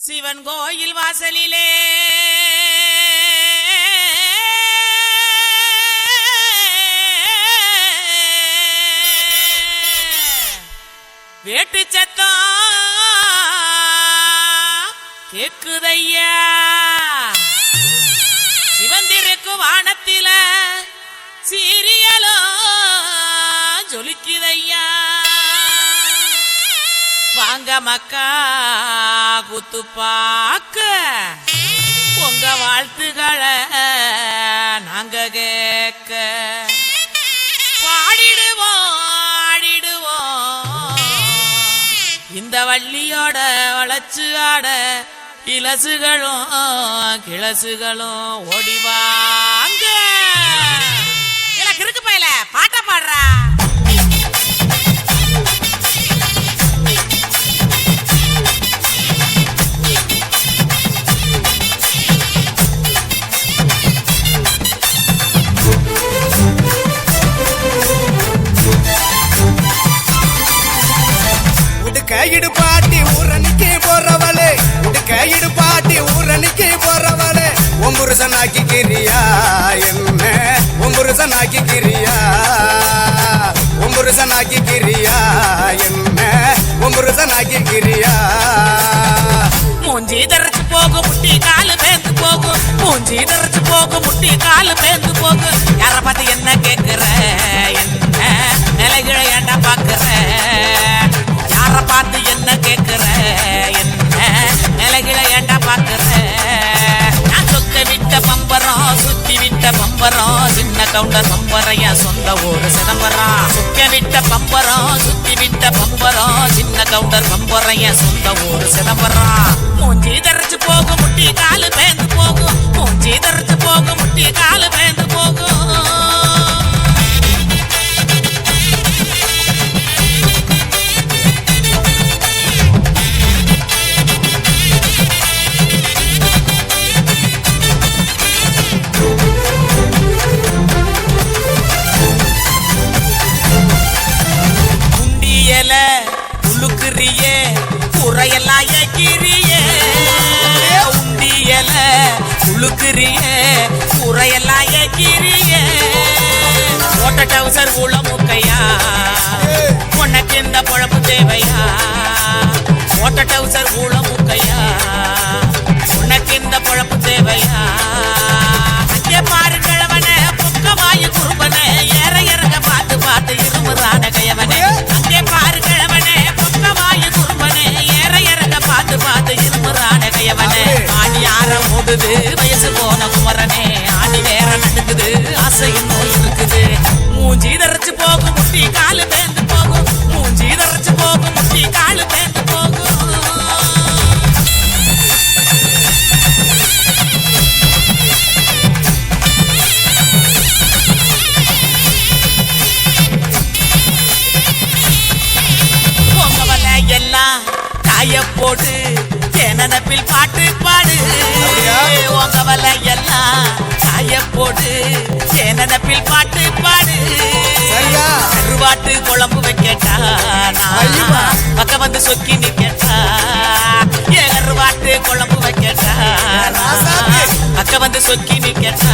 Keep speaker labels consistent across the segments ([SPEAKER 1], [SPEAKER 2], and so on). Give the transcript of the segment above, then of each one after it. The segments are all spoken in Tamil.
[SPEAKER 1] சிவன் கோயில் வாசலிலே வேட்டு சத்தம் கேக்குதையா, சிவந்திருக்கு வானத்தில சீரியலோ ஜொலிக்குதையா. வாங்க மக்கா குத்து பாக்க உங்க வாழ்த்துக்களை நாங்க கேட்க பாடிடுவோம் ஆடிடுவோம். இந்த வள்ளியோட வளச்சு ஆட இலசுகளும் கிளசுகளும் ஓடிவாங்க. கிறுக்கு பையல பாட்ட பாடுறா.
[SPEAKER 2] கையிடு பாட்டி ஊரணிக்கு போறவளே, கையிடு பாட்டி ஊரணிக்கு போறவளே, ஒம்புருசனாக்கி கிரியா என்ன ஒம்புருசனாக்கி கிரியா, ஒம்புருசனாக்கி கிரியா என்ன ஒம்புருசனாக்கி கிரியா.
[SPEAKER 1] மூஞ்சி தரைச்சு போகும் முட்டி காலு பேந்து போகும், மூஞ்சி தரைச்சு போகும் முட்டி காலு பேந்து போகும். யார பார்த்து என்ன கேக்குற, என்ன நிலைகளை ஏண்டா பாக்குற, யார பார்த்து என்ன கேக்குற, என்ன நிலைகளை ஏண்டா பாக்குற. நான் சொக்க விட்ட பம்பரம் சுத்தி விட்ட பம்பரம், சின்ன கவுண்டர் பம்பரைய சொந்த ஊரு சிதம்பரம். சொக்க விட்ட பம்பரம் சுத்தி விட்ட பம்பரம், சின்ன கவுண்டர் பம்பரைய சொந்த ஊரு சிதம்பரம். மூஞ்சி தரைச்சு போகும் முட்டி காலு பேந்து போகும், மூஞ்சி தரைச்சு போகும் முட்டி காலு பேந்து போகும். உளுக்குறியே குறையெல்லாம் ஏக்கிறியே, உண்டியல உளுக்குறியே குறையெல்லாம் ஏக்கிறியே. ஓட்ட டவுசர் உள்ள முக்கையா உனக்கு இந்த பொழப்பு தேவையா, ஓட்ட டவுசர் உள்ள முக்கையா உனக்கு இந்த பொழப்பு தேவையா. அங்கே பாரு கிழவனே பொக்க வாயு குறும்பனே, ஏற இறங்க பார்த்து பார்த்து இருமுறான கையவனே. அங்கே பாரு கிழவனே பொக்க வாயு குறும்பனே, ஏற இறங்க பார்த்து பார்த்து இருமுறான கையவனே. ஆடி ஆற ஓடுது வயசு போன குமரனே, ஆடி வேற நடக்குது ஆசையும் நோய் இருக்குது. மூஞ்சி தரைச்சு போகும் முட்டி காலு பேந்து போகும், மூஞ்சி தரைச்சு போகும் முட்டி காலு பேந்து போகும். போடு நினப்பில் பாட்டு பாடு, உங்க வலை எல்லாம் காய போடு நினப்பில் பாட்டு பாடு. கருவாட்டு குழம்பு வைக்கட்டா பக்க வந்து சொக்கி நிக்கட்டா, ஏ கருவாட்டு குழம்பு வைக்கட்டா பக்க வந்து சொக்கி நிக்கட்டா.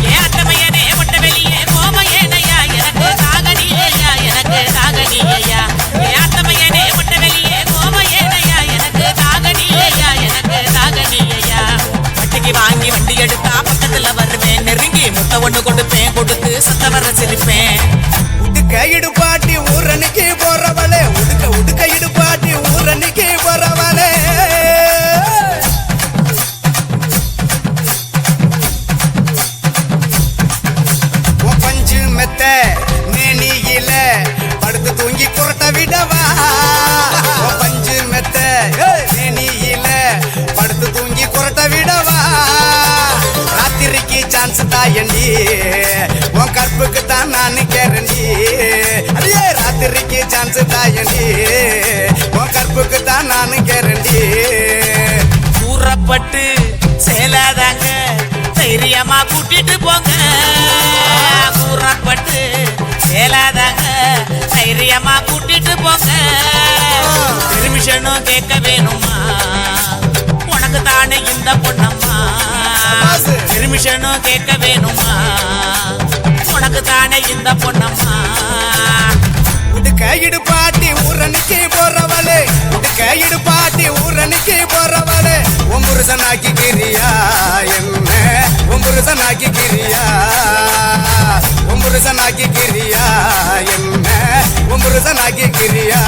[SPEAKER 1] ஏ அட்டமையனே ஒட்ட வெளியே கோமையனையா, எனக்கு தாகனியா எனக்கு தாகனியா. ஏ அட்டமையனே ஒட்ட வெளியே கோமையனையா, எனக்கு தாகனியா எனக்கு தாகனியா. வட்டிக்கு வாங்கி வண்டி எடுத்தா பக்கத்துல வருவேன், நெருங்கி முட்டை ஒண்ணு கொடுப்பேன், கொடுத்து சத்த வர சிரிப்பேன்.
[SPEAKER 2] கையிடு பாட்டி ஊரணிக்கு போறவளே, கையிடு பாட்டி ஊரணிக்கு போறவளே. பஞ்சு மெத்த நேனியில படுத்து தூங்கி குரட்ட விடவா, பஞ்சு மெத்த நேனியில படுத்து தூங்கி குரட்ட விடவா. ராத்திரிக்கு சான்ஸ் தாயண்டி உன் கற்புக்கு தான் நான் கேரண்டி, அடியே ராத்திரிக்கு சான்ஸ் தாயண்டி உன் கற்புக்கு தான் நான் கேரண்டி.
[SPEAKER 1] கூறப்பட்டு சேலாதாங்க தைரியமா கூட்டிட்டு போங்க, கூறப்பட்டு சேலாதாங்க தைரியமா கூட்டிட்டு போங்க. பெர்மிஷனும் கேட்க வேணுமா, பொண்ணம்மா பெர்மிஷனும் கேட்க வேணுமா உனக்கு தானே இந்த பொண்ணம்மா
[SPEAKER 2] உடுக்க இடுப்பாட்டி ஊரணிக்கு போறவளே உடுக்க இடுப்பாட்டி ஊரணிக்கு போறவளே ஒம்புருசனாக்கி கிரியா என்ன ஒம்புருசனாக்கி கிரியா ஒம்புருசனாக்கி கிரியா என்ன ஒம்புருசனாக்கி கிரியா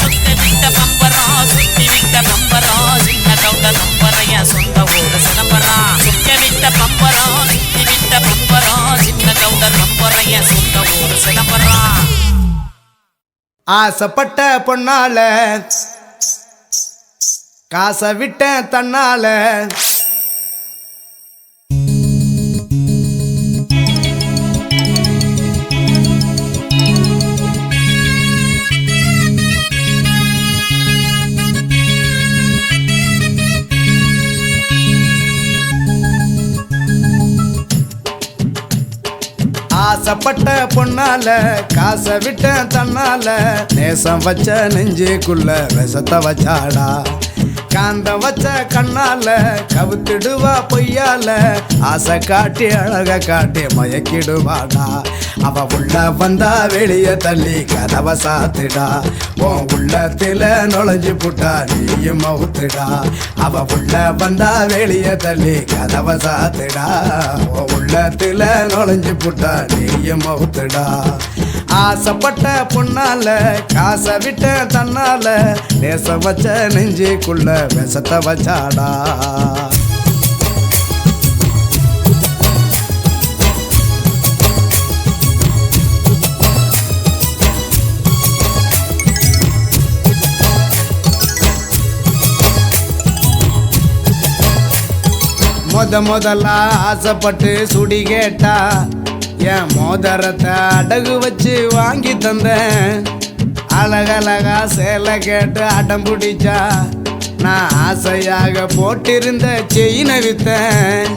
[SPEAKER 1] சுத்தி விட்ட பம்பரம் சுத்தி விட்ட பம்பரம் சின்ன கவுண்ட நம்பரைய சொந்த ஊரு சிதம்பரம் சுத்தி விட்ட பம்பரம் சுத்தி விட்ட பம்பரம் சின்ன கவுண்ட நம்பரைய சொந்த ஊரு சிதம்பரம்
[SPEAKER 2] ஆசைப்பட்ட பொண்ணால காசை விட்ட தன்னால ஆசைப்பட்ட பொண்ணால காசை விட்ட தன்னால நேசம் வச்ச நெஞ்சுக்குள்ள விஷத்தை வச்சாடா காந்தம் வச்ச கண்ணால கவுத்திடுவா பொய்யால ஆசை காட்டி அழக காட்டி மயக்கிடுவாடா அவ உள்ள வந்தா வெளிய தள்ளி கதவை சாத்துடா உன் உள்ளத்தில நுழைஞ்சு புட்டா நீயும் மவுத்துடா அவ உள்ள வந்தா வெளிய தள்ளி கதவை சாத்துடா உன் உள்ளத்தில நுழைஞ்சு புட்டா நீயும் மவுத்துடா ஆசைப்பட்ட பொண்ணால காசை விட்ட தன்னால நேசம் வச்ச நெஞ்சுக்குள்ள விஷத்தை வச்சாடா முதல்ல ஆசைப்பட்டு சுடி கேட்டா என் மோதிரத்தை அடகு வச்சு வாங்கி தந்தேன் அழகழகா சேலை கேட்டு அடம் பிடிச்சா நான் ஆசையாக போட்டிருந்த செயினை வித்தேன்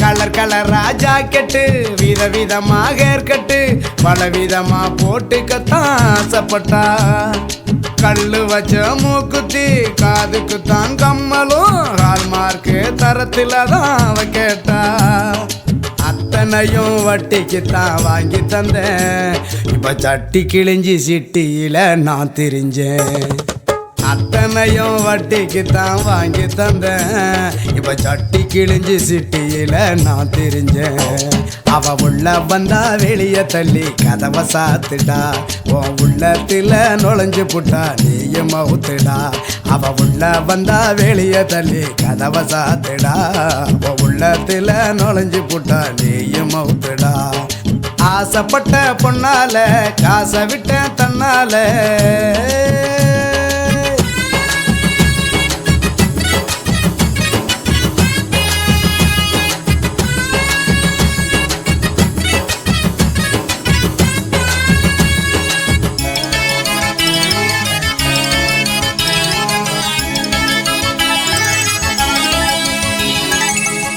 [SPEAKER 2] கலர் கலரா ஜாக்கெட்டு விதவிதமாக ஏற்கட்டு பல விதமா போட்டுக்கத்தான் ஆசைப்பட்டா கல்லு வச்ச மூக்குத்தி காதுக்குத்தான் கம்மலும் ஹால்மார்க்கு தரத்துல தான் அவ கேட்டா அத்தனையும் வட்டிக்குத்தான் வாங்கி தந்தேன் இப்ப சட்டி கிழிஞ்சி சிட்டியில நான் திரிஞ்சேன் அத்தனையும் வட்டிக்குத்தான் வாங்கி தந்தேன் இப்ப சட்டி கிழிஞ்சி சிட்டியில நான் திரிஞ்சேன் அவ உள்ள வந்தா வெளிய தள்ளி கதவை சாத்துடா உன் உள்ளத்தில நுழைஞ்சு புட்டா நீயும் மவுத்துடா அவ உள்ள வந்தா வெளிய தள்ளி கதவை சாத்துடா உன் உள்ளத்தில நுழைஞ்சு புட்டா நீயும் மவுத்துடா ஆசைப்பட்ட பொண்ணால காசை விட்ட தன்னால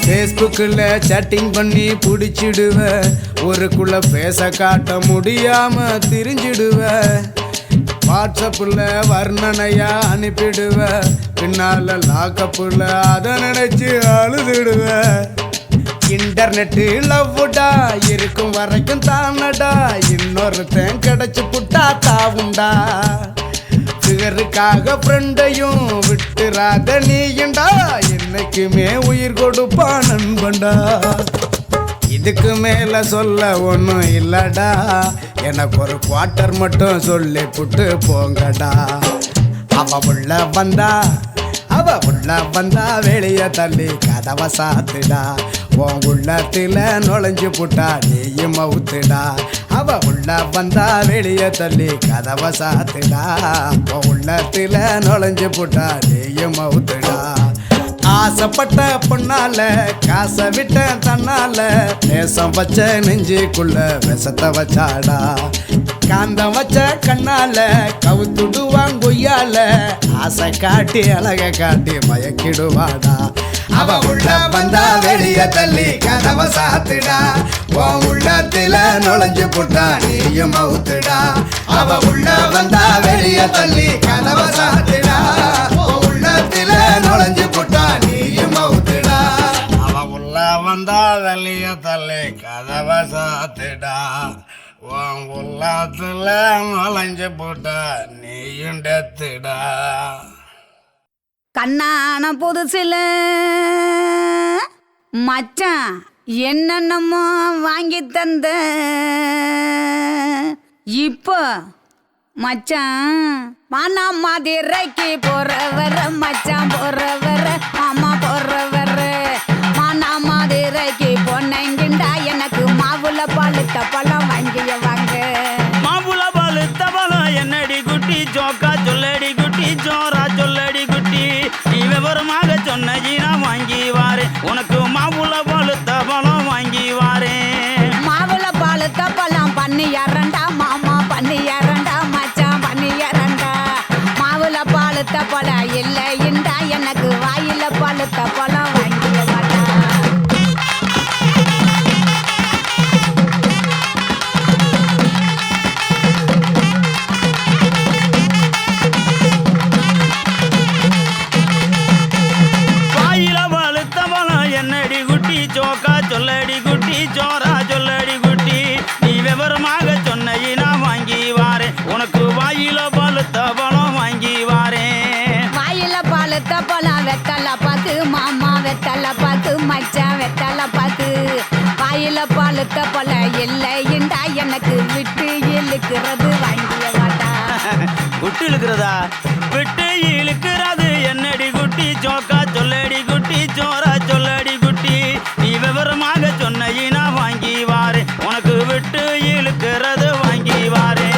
[SPEAKER 2] ஃபேஸ்புக்கில் சேட்டிங் பண்ணி பிடிச்சிடுவ ஒருக்குள்ள பேச காட்ட முடியாம திரிஞ்சிடுவ வாட்ஸ்அப்பில் வர்ணனையா அனுப்பிடுவ பின்னால லாக்கப்புல அதை நினைச்சு அழுதுடுவ இன்டர்நெட்டு லவ்வுடா இருக்கும் வரைக்கும் தானடா இன்னொருத்தன் கிடைச்சு புட்டா தாவுண்டா சிகருக்காக ஃப்ரெண்டையும் விட்டுறாத நீயண்டா என்னைக்குமே உயிர் கொடுப்பா நண்பண்டா இதுக்கு மேல சொல்ல ஒன்றும் இல்லடா எனக்கு ஒரு குவார்ட்டர் மட்டும் சொல்லி புட்டு போங்கடா அவ உள்ள வந்தா வெளிய தள்ளி கதவை சாத்துடா உன் உள்ளத்தில நுழைஞ்சு புட்டா நீயும் மவுத்துடா அவ உள்ள வந்தா வெளிய தள்ளி கதவை சாத்துடா உன் உள்ளத்தில நுழைஞ்சு புட்டா நீயும் மவுத்துடா ஆசைப்பட்ட பொண்ணால காசை விட்ட தன்னால நேசம் வச்ச நெஞ்சுக்குள்ள விஷத்தை வச்சாடா காந்தம் வச்ச கண்ணால கவுத்துடுவான் கொய்யால ஆசை காட்டி அழக காட்டி மயக்கிடுவாடா அவ உள்ள வந்தா வெளிய தள்ளி கதவை சாத்துடா உன் உள்ளத்தில நுழைஞ்சு புட்டா நீயும் மவுத்துடா அவ உள்ள வந்தா வெளிய தள்ளி கதவை சாத்துடா உன் உள்ளத்தில நுழைஞ்சு புட்டா நீயும்
[SPEAKER 3] வந்தா தள்ளிய தள்ளி கதவை சாத்துடா உன் உள்ளத்துல நுழைஞ்சு போட்டா நீயும் டெத்துடா.
[SPEAKER 4] கண்ணான புதுசில மச்சான் என்னென்னமோ வாங்கி தந்த இப்போ மச்சான் மானா மதுரைக்கு போறவர மச்சான் போறவர மாமா போறவர மானா மதுரைக்கு பொன்னங்கிண்டா எனக்கு மாவுல பழுத்த பழம் வாங்கிய வாங்க.
[SPEAKER 5] மாவுல பழுத்த பழம் என்னடி குட்டி ஜோக்கா சொல்லடி குட்டி ஜோரா சொல்லடி குட்டி நீ விவரமாக சொன்னி நான் வாங்கி வாரேன் உனக்கு மாவுல பழுத்த பழம் வாங்கி வாரேன்.
[SPEAKER 4] மாவுல பழுத்த பழம் பண்ணி இரண்டா மாமா பண்ணி இரண்டா மச்சான் பண்ணி இரண்டா மாவுல பழுத்த பழம் இல்லைண்டா எனக்கு வாயில பழுத்த பழம் வாங்கிய வாடா.
[SPEAKER 5] வாயில பழுத்த பழம் என்னடி குட்டி ஜோக்கா சொல்லடி குட்டி ஜோரா சொல்லடி குட்டி நீ விவரமாக சொன்னி நான் வாங்கி வாரேன் உனக்கு வாயில பழுத்த பழம் வாங்கி வாரேன்.
[SPEAKER 4] வாயில பழுத்த பழம் வெத்தல பார்த்து மாமா வெத்தல பார்த்து மச்சான் வெத்தல பார்த்து வாயில பழுத்த பழம் இல்லைண்டா எனக்கு விட்டு இழுக்கிறது வாங்கிய வாடா.
[SPEAKER 5] குட்டி இழுக்கிறதா விட்டு இழுக்கிறது என்னடி குட்டி ஜோக்கா சொல்லடி குட்டி ஜோரா சொல்லடி குட்டி நீ விவரமாக சொன்னி நான் வாங்கி வாரேன் உனக்கு விட்டு இழுக்கிறது வாங்கி வாரேன்.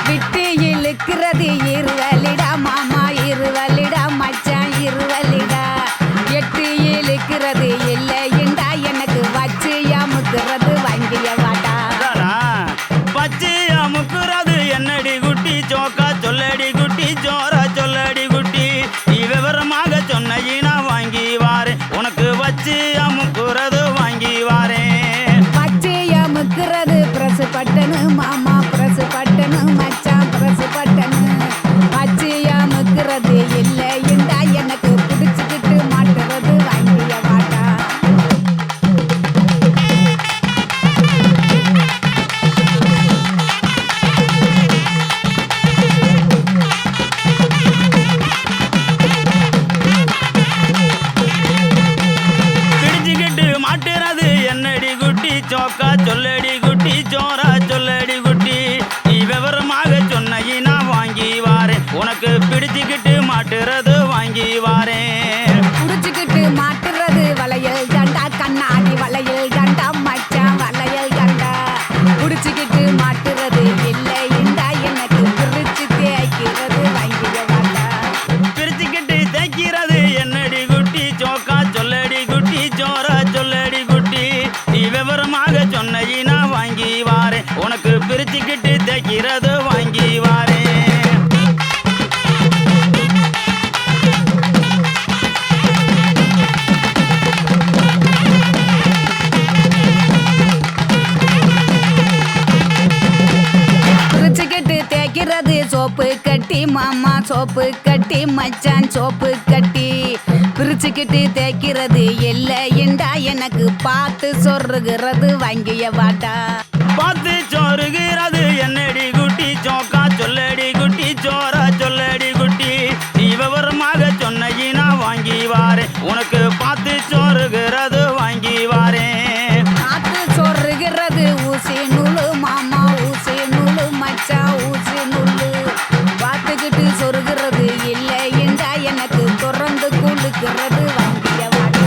[SPEAKER 4] விட்டு இழுக்கிறது இருவலிடா மாமா இருவலிடா மச்சான் இருவலிடா எட்டு இழுக்கிறது இல்லைண்டா எனக்கு வச்சு அமுக்கிறது வாங்கிய வாடா.
[SPEAKER 5] அதானா, பச்சை அமுக்குறது என்னடி குட்டி ஜோக்கா சொல்லடி குட்டி ஜோரா சொல்லடி குட்டி நீ விவரமாக சொன்னி நான் வாங்கி வாரேன் உனக்கு வச்சு அமுக்குறது வாங்கி வாரேன்.
[SPEAKER 4] வச்சு அமுக்கிறது பிரசு பட்டனு மாமா பிரசு பட்டனு மச்சான் பிரசு பட்டனு வச்சு அமுக்கிறது இல்லைண்டா எனக்கு பிடிச்சிக்கிட்டு மாட்டுறது வாங்கிய வாடா.
[SPEAKER 5] பிடிச்சுக்கிட்டு மாட்டுறது என்னடி குட்டி ஜோக்கா சொல்லடி குட்டி ஜோரா சொல்லடி குட்டி நீ விவரமாக சொன்னி நான் வாங்கி வாரேன் உனக்கு பிடிச்சுக்கிட்டு மாட்டுறது வாங்கி வாரேன்.
[SPEAKER 4] புடிச்சுக்கிட்டு மாட்டுறது வளையல் தண்டா கண்ணாடி வளையல் தண்டா மச்சான் வளையல் தண்டா புடிச்சுக்கிட்டு மாட்டுறது இல்லைண்டா எனக்கு பிரிச்சு தேய்க்கிறது வாங்கிய வாடா.
[SPEAKER 5] பிரிச்சுக்கிட்டு தைக்கிறது என்னடி குட்டி ஜோக்கா சொல்லடி குட்டி ஜோரா சொல்லடி குட்டி நீ விவரமாக சொன்னி நான் வாங்கி வாரேன் உனக்கு பிரிச்சுக்கிட்டு தைக்கிறது வாங்கி வாரேன்.
[SPEAKER 4] பிரிச்சுக்கிட்டு தேய்க்கிறது சோப்பு கட்டி மாமா சோப்பு கட்டி மச்சான் சோப்பு கட்டி பிரிச்சுக்கிட்டு தேய்க்கிறது இல்லைண்டா எனக்கு பார்த்து சொருகிறது வாங்கிய வாடா.
[SPEAKER 5] பார்த்து சோறுகிறது என்னடி குட்டி ஜோக்கா சொல்லடி குட்டி ஜோரா சொல்லடி குட்டி நீ விவரமாக சொன்னி நான் வாங்கி வாரேன் உனக்கு பார்த்து சோறுகிறது வாங்கி வாரேன்.
[SPEAKER 4] பார்த்து சொருகிறது ஊசி நூலு மாமா ஊசி நூலு மச்சான் ஊசி நூலு பார்த்துக்கிட்டு சொருகிறது இல்லைண்டா எனக்கு தொடர்ந்து குளுக்கிறது வாங்கிய வாடா.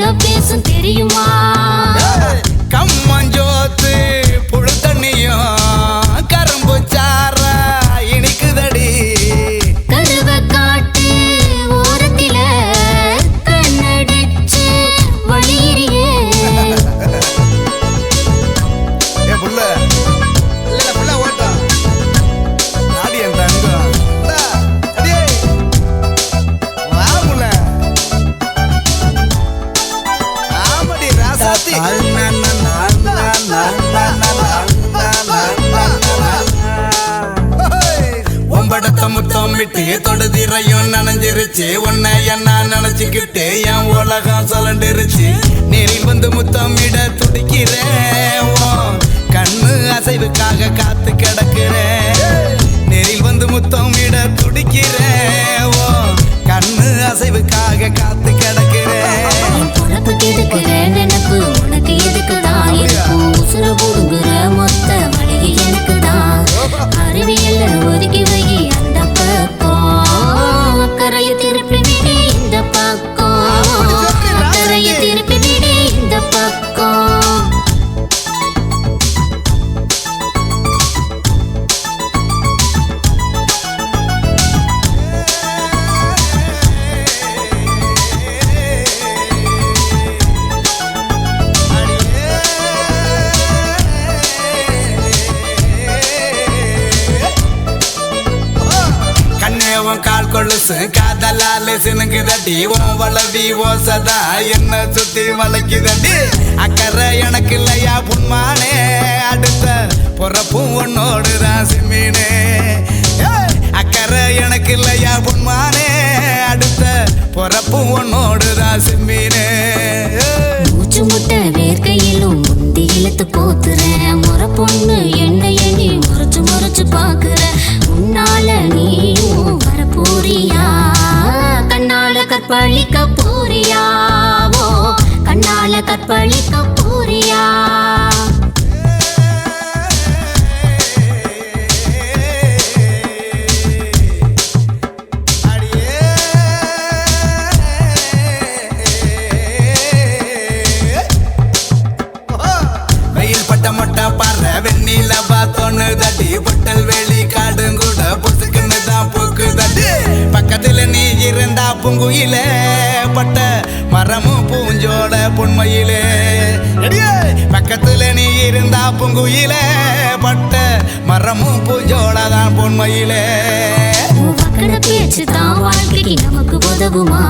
[SPEAKER 6] என்ன பேசும் தெரியுமா?
[SPEAKER 3] கம்மஞ்சோத்து புழு தண்ணியும் கரும்பு சார இனிக்குதடி.
[SPEAKER 6] கருவ காட்டு ஓரத்தில கண்ணடிச்சு வழியிறியே.
[SPEAKER 2] புள்ள இல்ல புள்ள ஓட்டா நாடி என் தங்கம் அடியே வா புள்ள ஆமடி ராசாத்தி
[SPEAKER 3] ஒம்படத்தை முத்தம் விட்டு தொடுதிரையும் நனைஞ்சிருச்சு. உன்னை என்ன நினைச்சுக்கிட்டு என் உலகம் சொல்லண்டிருச்சு. நேரில் வந்து முத்தம் விட துடிக்கிறேன். கண்ணு அசைவுக்காக காத்து கிடக்கிறேன். நேரில் வந்து முத்தம் விட துடிக்கிறேன். கண்ணு அசைவுக்காக காத்து கிடக்கிறேன்.
[SPEAKER 6] பொழப்பு கெடுக்கிற நினைப்பு உனக்கு எதுக்குதான் இருக்கும்? உசுர போடுங்கிற மொத்த வழியை எனக்குதான். அறிவியல்ல ஒதுக்கி வை அந்த பக்கம். அக்கறைய திருப்பி விடு இந்த பக்கம். அக்கறைய திருப்பி விடு இந்த பக்கம்.
[SPEAKER 3] கால் கொலுசு காதலால சினுங்குதடி. வளவி ஓசதா என்ன சுத்தி வளைக்குதடி. அக்கறை எனக்கு இல்லையா புன்மானே, அடுத்த பொறப்பும் உன்னோடுதான் சிம்மீனே. அக்கறை எனக்கு இல்லையா புன்மானே, அடுத்த பொறப்பும் உன்னோடுதான் சிம்மீனே.
[SPEAKER 6] மூச்சு முட்டை வேர்க்கையிலும் முந்தி இழுத்து போத்துறேன். முறை பொண்ணு என்ன எண்ணி முறைச்சு முறைச்சு பாக்குற. உன்னால நீயும் வரப்போறியா? கண்ணால கற்பழிக்க போறியாவோ? கண்ணால கற்பழிக்க போறியா?
[SPEAKER 3] வெயில் பட்ட மொட்டை பாரு வெண்ணில பார்த்தோன்னு தட்டி. பொட்டல் வெளி காடும் கூட பொசுக்குன்னு தான் பூக்குதடி. பக்கத்துல நீ இருந்தா பூங்குயிலே, பட்ட மரமும் பூஞ்சோட பொன்மையிலே. பக்கத்துல நீ இருந்தா பூங்குயிலே, பட்ட மரமும் பூஞ்சோட தான் பொன்மையிலே.
[SPEAKER 6] வக்கட பேச்சு தான் வாழ்க்கைக்கு நமக்கு உதவுமா?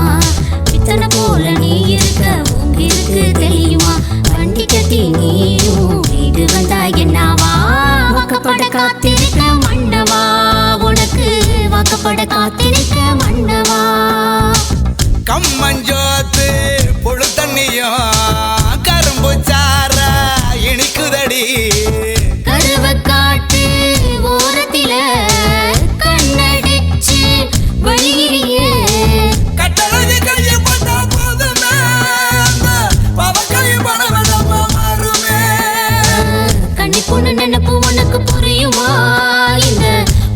[SPEAKER 6] பித்தனை போல நீ இருக்க உங்கிருக்கு தெரியுமா? வண்டி கட்டி நீயும் வீடு வந்தா என்னவா? வாக்கப்பட காத்திருக்க மண்டவா, உனக்கு வாக்கப்பட காத்திருக்க மண்டவா.
[SPEAKER 3] கம்மஞ்சோத்து புழு தண்ணியும் கரும்பு சார இனிக்குதடி.
[SPEAKER 6] கருவ காட்டு ஓரத்தில கண்ணடிச்சு வழியிறியே.
[SPEAKER 3] கட்டழகு கையை போட்டா போதுமே, பவக்கையை பணவதமா மாறுமே.
[SPEAKER 6] கண்ணி பொண்ணு நினைப்பு உனக்கு புரியுமா? இந்த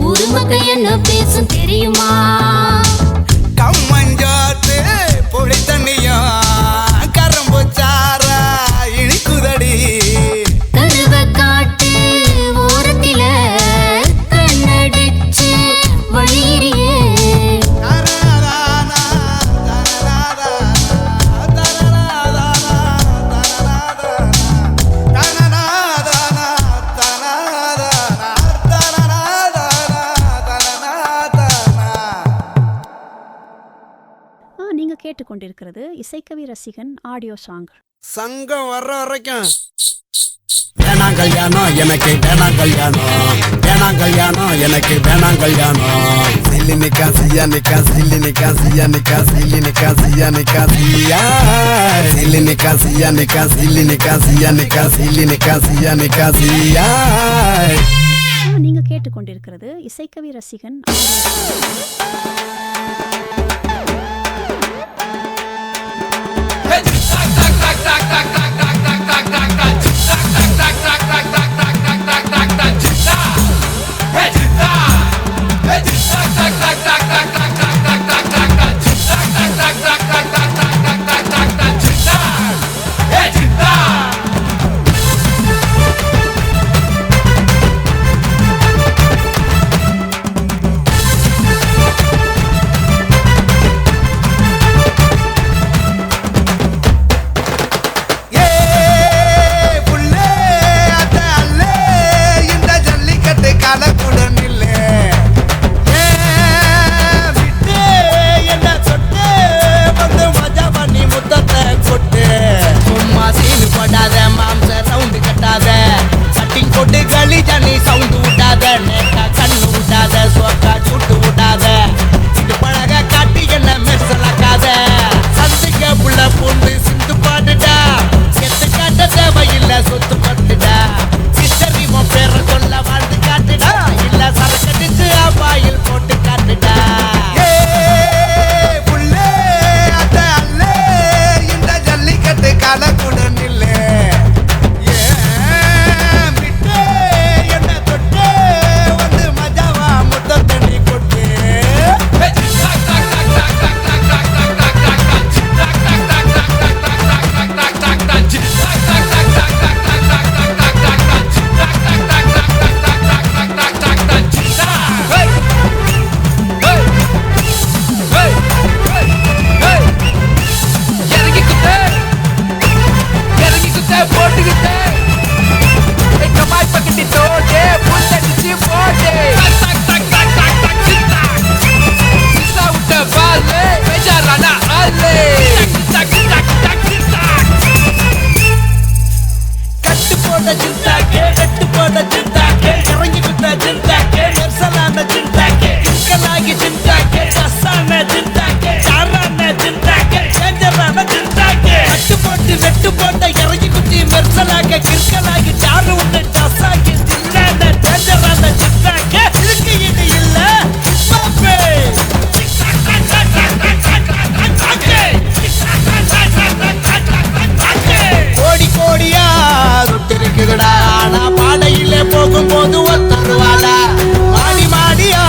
[SPEAKER 6] உருமக்க என்ன பேசும் தெரியுமா?
[SPEAKER 3] கம்மஞ்சோத்து புளி தண்ணியும் கரும்பு சார இனிக்குதடி.
[SPEAKER 6] கருவ காட்டு ஓரத்தில கண்ணடிச்சு வழியிறியே.
[SPEAKER 7] நீங்க கேட்டுக்கொண்டிருக்கிறது இசைக்கவி ரசிகன் ஆடியோ சாங்.
[SPEAKER 2] சங்கம் வர்ற வரைக்கும் வேணாம் கல்யாணம் எனக்கு வேணாம் கல்யாணம். வேணாம் கல்யாணம் எனக்கு வேணாம் கல்யாணம். சில்லி நிக்கா சியா நிக்கா சில்லி நிக்கா சியா நிக்கா சில்லி நிக்கா சியா நிக்கா சியா. சில்லி நிக்கா சியா நிக்கா சில்லி நிக்கா சியா நிக்கா சில்லி நிக்கா சியா நிக்கா சியா.
[SPEAKER 7] நீங்க கேட்டுக்கொண்டிருக்கிறது இசைக்கவி ரசிகன்
[SPEAKER 3] கலக்குடன் இல்லை விட்டு என்ன தொட்டு வந்து மஜாவா முத்த தண்ணி கொட்டு போகும்போது ஒத்தருவாடா மாடி மாடியா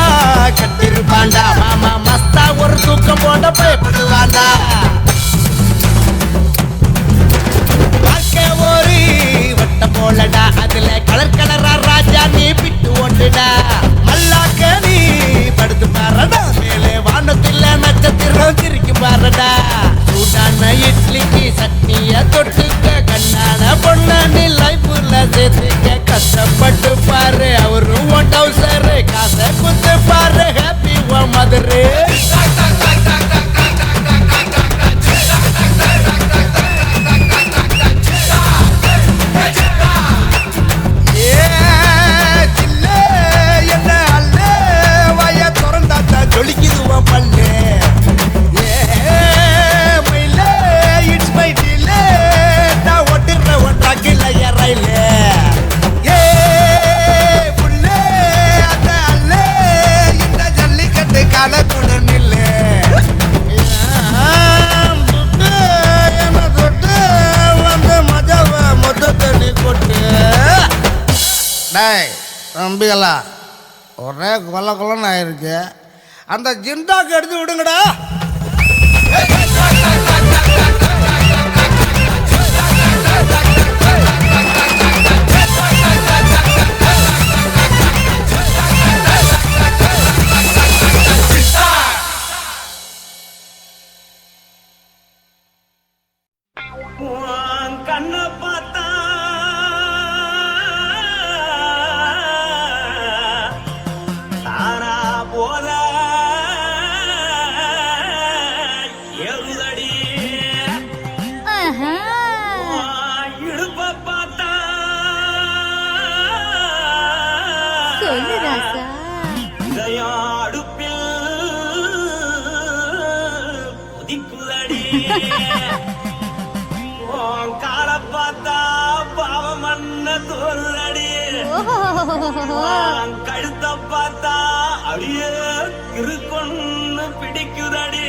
[SPEAKER 3] கட்டிருப்பாண்டா மாமா மஸ்தா ஒரு தூக்கம் போட பயப்படுவாண்டா வாழ்க்கை ஒரு வட்ட போலடா அதுல கலர் கலரா ராஜா நீ பிட்டு ஓட்டுடா மல்லாக்க நீ படுத்து பாருடா மேலே வானத்துல நட்சத்திரம் திரிக்கு பாருடா சூடான இட்லிக்கு சட்னிய தொட்டுக்க கண்ணான பொண்ண நீ லைஃப்ல சேர்த்துக்க கஷ்டப்பட்டு பாரு அவரு உன் டவுசரு காசை குத்து பாரு ஹாப்பி உன் மதரு என்ன அல்ல வய திறந்தாத்தா ஜொலிக்குது உன் பல்லு இட்ஸ் மை டிலே நான் ஒட்டுற ஒன்றாக்கில்ல ரயில கலக்குடன் இல்லை என்ன தொட்டு வந்து மஜாவ மொத்த தண்ணி கொட்டு டேய் தம்பிகளா ஒரே கொல்ல கொல்லன்னு ஆயிருக்கு அந்த ஜிண்டாக்கு எடுத்து விடுங்கடா
[SPEAKER 5] கண்ணை பார்த்தா தானா போத எழுதடி இடுப்ப பார்த்தா இதயம் அடுப்பில் உதிக்குதடி கால பார்த்தா பாவம் மண்ண தோல்றடி கழுத்த பார்த்தா அடியே இருக்குன்னு பிடிக்குதடி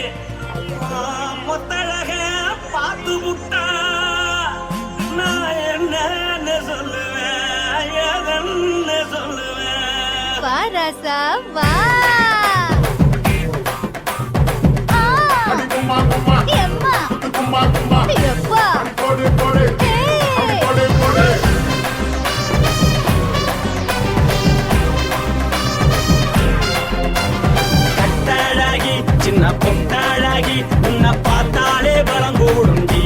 [SPEAKER 5] மொத்தழக பார்த்து விட்டா நான் என்ன சொல்லுவேன் ஏதன்னு சொல்லுவேன்
[SPEAKER 6] வாராசா வா
[SPEAKER 5] கட்டழகி சின்ன பொட்டழகி உன்னை பார்த்தாலே பலம் கூடுண்டி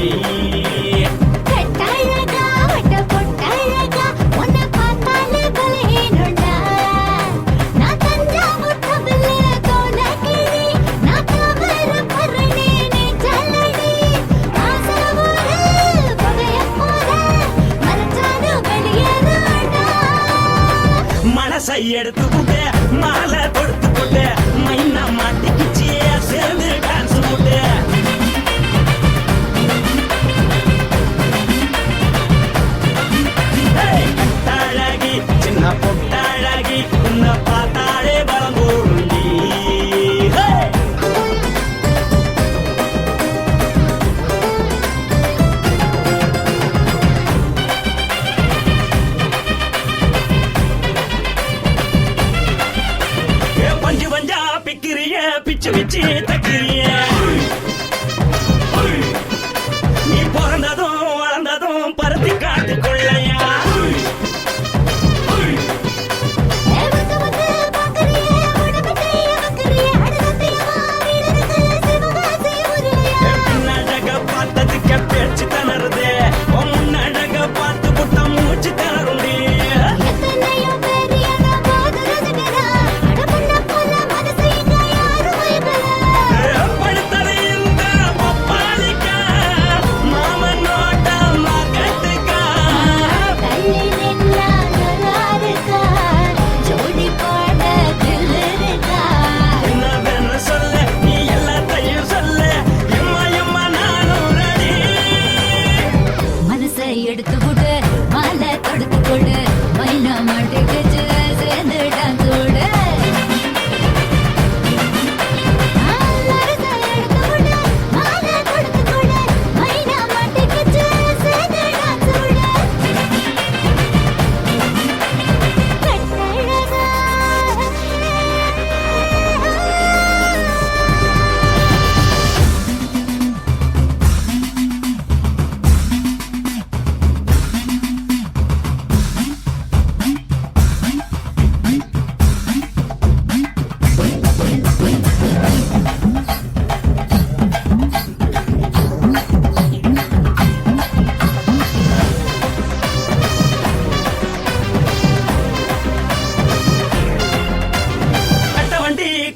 [SPEAKER 5] மனசை எடுத்துக்கிட்டு மாலை கொடுத்துக்கிட்டு மைனா மாட்டிக்கிச்சு சேர்ந்து டான்ஸ் போட்டு கட்டழகி சின்ன பொட்டழகி உன்னை பார்த்தாலே பலம் கூடுண்டி வச்சு தக்கிறிய நீ பிறந்ததும் வளர்ந்ததும் பருத்தி காட்டுக்குள்ளையா பின்னழக பார்த்ததுக்கு பேச்சு தளருது முன்னழக பார்த்து புட்ட மூச்சு தளருண்டி
[SPEAKER 6] எடுத்து கொடு மாலை தொடுத்து கொடு மைனா மாட்டுக்கு சேர்ந்துட்டான் கூட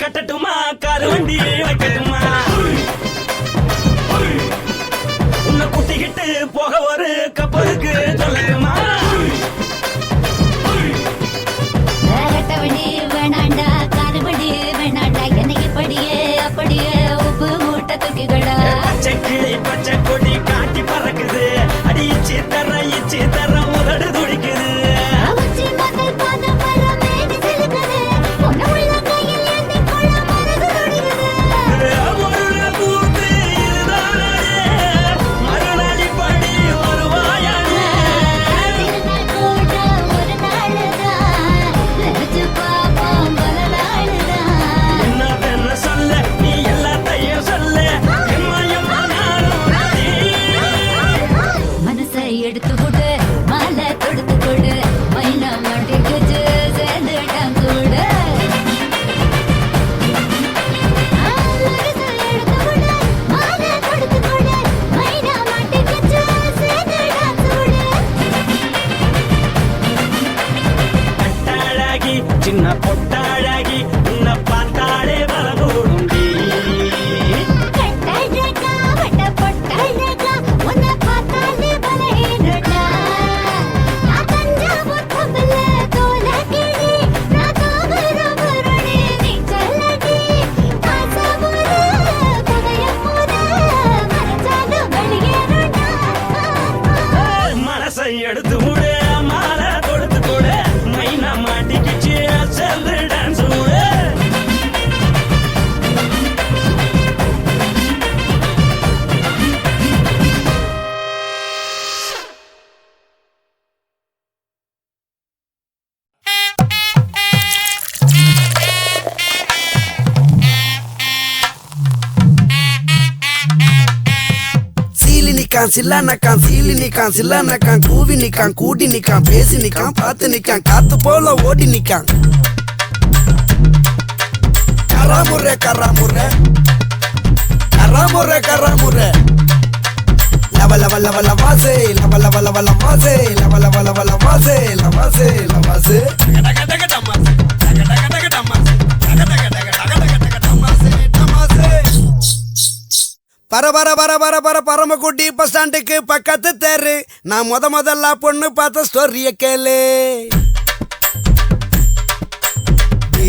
[SPEAKER 5] கட்டட்டுமா காரு வண்டி வைக்கட்டுமா உன்னை குட்டிக்கிட்டு போக ஒரு கப்பலுக்கு சொல்லட்டுமா
[SPEAKER 6] வேணாண்டா காருபடி வேணாண்டா என்னைக்கு படியே அப்படியே உப்பு மூட்டை தூக்கிக்கடா
[SPEAKER 5] பச்சை கிளி பச்சை கொடி காட்டி பறக்குது அடிச்சு தர உதடு துடிக்குது
[SPEAKER 6] எடுத்து கொடு மாலை தொடுத்து கொடு மைனா மாட்டுக்கு சேர்ந்துட்டான் கூட மாலை தொடுத்து கொடு மைனா மாட்டுக்கு சேர்ந்துட்டான் கூட
[SPEAKER 5] பட்டாழகி சின்ன பொட்டாழகி உன்னை பார்த்தாலே வரகூடுண்டி எடுத்து விடு மாலை கொடுத்து கொடு மைனா மாட்டிக்கிச்சு சேர்ந்து டான்ஸ் விடு
[SPEAKER 2] சீலி நிக்கான் சில்லா நக்கான் கூவி நிக்கான் கூடி நிக்கான் பேசி நிக்கான் பார்த்து நிக்கான் காத்து போல ஓடி நிக்கான் கராமுறை கராமுறை கராமுறை கராமுறை லவ லவ லவ லவாசே லவ லவ லவ லவாசே லவ லவ லவ லவாசே லவாசே லவாசே பரமக்குட்டி பஸ் ஸ்டாண்டுக்கு பக்கத்து தேரு நான் முதல்ல பொண்ணு பார்த்த ஸ்டோரிய கேளு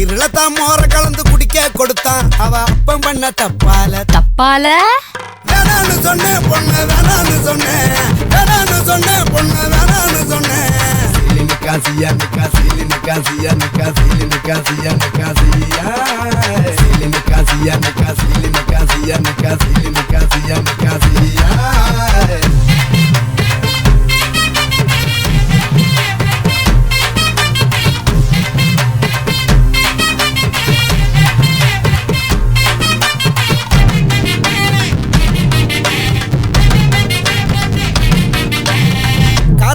[SPEAKER 2] இருளத்தான் மோர கலந்து குடிக்க கொடுத்தான் அவ அப்பம் பண்ண தப்பால வேணான்னு சொன்னேன் பொண்ணு வேணான்னு சொன்னேன் வேணான்னு சொன்னேன் பொண்ணு வேணான்னு சொன்னேன் சியா நிக்கா சீலி நிக்கா சியா நிக்கா சீலி நிக்கா சியா நிக்கா சியா சீலி நிக்கா சியா நிக்கா சீலி நிக்கா சியா நிக்கா சீலி நிக்கா சியா நிக்கா சியா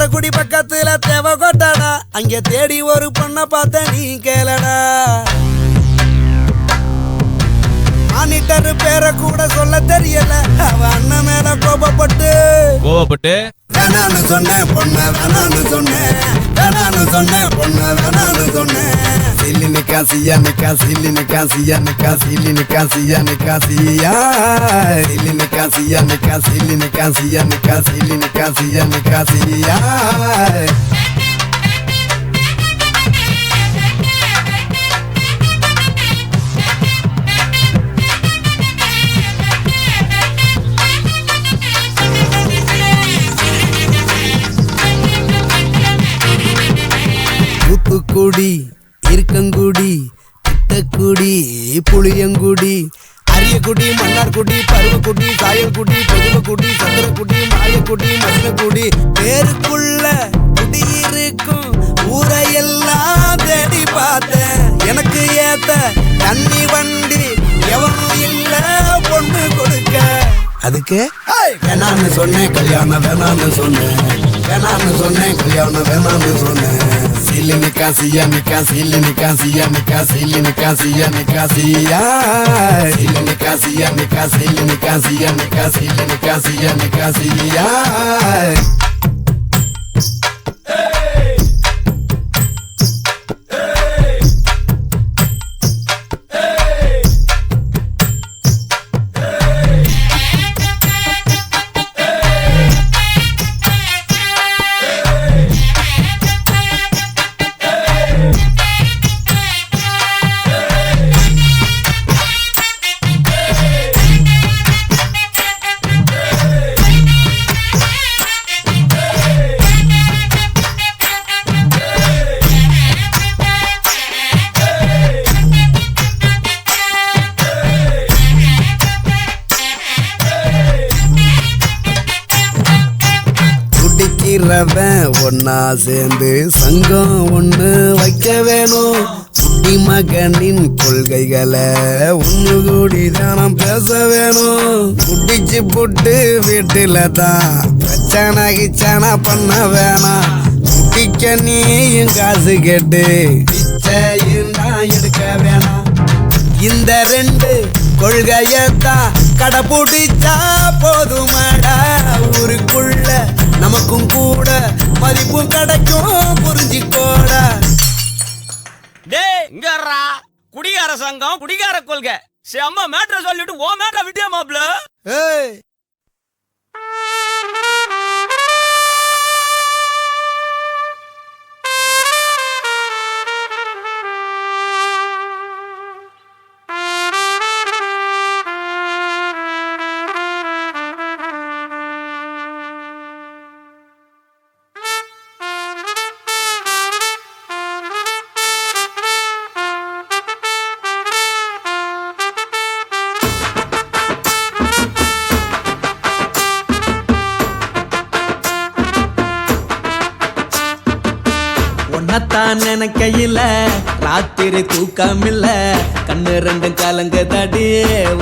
[SPEAKER 2] காரக்குடி பக்கத்துல தேவ கொட்டாடா, அங்க தேடி ஒரு பொண்ண பார்த்த நீ கேளடா. மானிட்டர் பேரை கூட சொல்ல தெரியல, அவ அண்ணன் மேல கோபப்பட்டு வேணான்னு சொன்னேன் பொண்ண, வேணான்னு சொன்னேன், வேணான்னு சொன்னேன் பொண்ண, வேணான்னு சொன்னேன். சில்லி நிக்கா சியா நிக்கா சில்லி நிக்கா சியா நிக்கா சில்லி நிக்கா சியா நிக்கா சியா சில்லி நிக்கா சியா நிக்கா சில்லி நிக்கா சியா நிக்கா சில்லி நிக்கா சியா நிக்கா சியா. தூத்துக்குடி இருக்கங்குடி திட்டக்குடி புளியங்குடி அரியக்குடி மன்னார்குடி பருவக்குடி சாயல்குடி பொதுவக்குடி சந்திரக்குடி மாயக்குடி மதுரக்குடி பேருக்குள்ள குடியிருக்கும் ஊரையெல்லாம் தேடி பார்த்தேன். எனக்கு ஏத்த தண்ணி வண்டி எவனும் இல்ல பொண்ணு கொடுக்க. அதுக்கு வேணான்னு சொன்னேன் கல்யாணம் வேணான்னு சொன்னேன், வேணான்னு சொன்னேன் கல்யாணம் வேணான்னு சொன்னேன். சில்லி நிக்கா சியா நிக்கா சில்லி நிக்கா சியா நிக்கா சில்லி நிக்கா சியா நிக்கா சியா சில்லி நிக்கா சியா நிக்கா சில்லி நிக்கா சியா நிக்கா சில்லி நிக்கா சியா நிக்கா சியா. ஒன்னா சேர்ந்து சங்கம் ஒண்ணு வைக்க வேணும். குட்டி மகனின் கொள்கைகளை ஒண்ணு கூடி தானம் பேச வேணும். குட்டிச்சு புட்டு வீட்டுல தான் பிரச்சனை கிச்சனை பண்ண வேணாம். குட்டிக்க நீயும் காசு கேட்டு பிச்சையும் தான் எடுக்க வேணாம். இந்த ரெண்டு கொள்கையத்தான் கடைபிடிச்சா போதுமாடா. ஊருக்குள்ள நமக்கும் கூட மதிப்பும் கிடைக்கும் புரிஞ்சிக்கோடா.
[SPEAKER 5] டேய் இங்கறா குடிகார சங்கம் குடிகார கொள்கை செம்ம மேட்ரை சொல்லிட்டு ஓ மேட்ரை விட்டியா மாப்ள.
[SPEAKER 2] ஏய்
[SPEAKER 8] உன்னத்தான் நினைக்கையில ராத்திரி தூக்கமில்ல, கண்ணு ரெண்டும் கலங்குதடி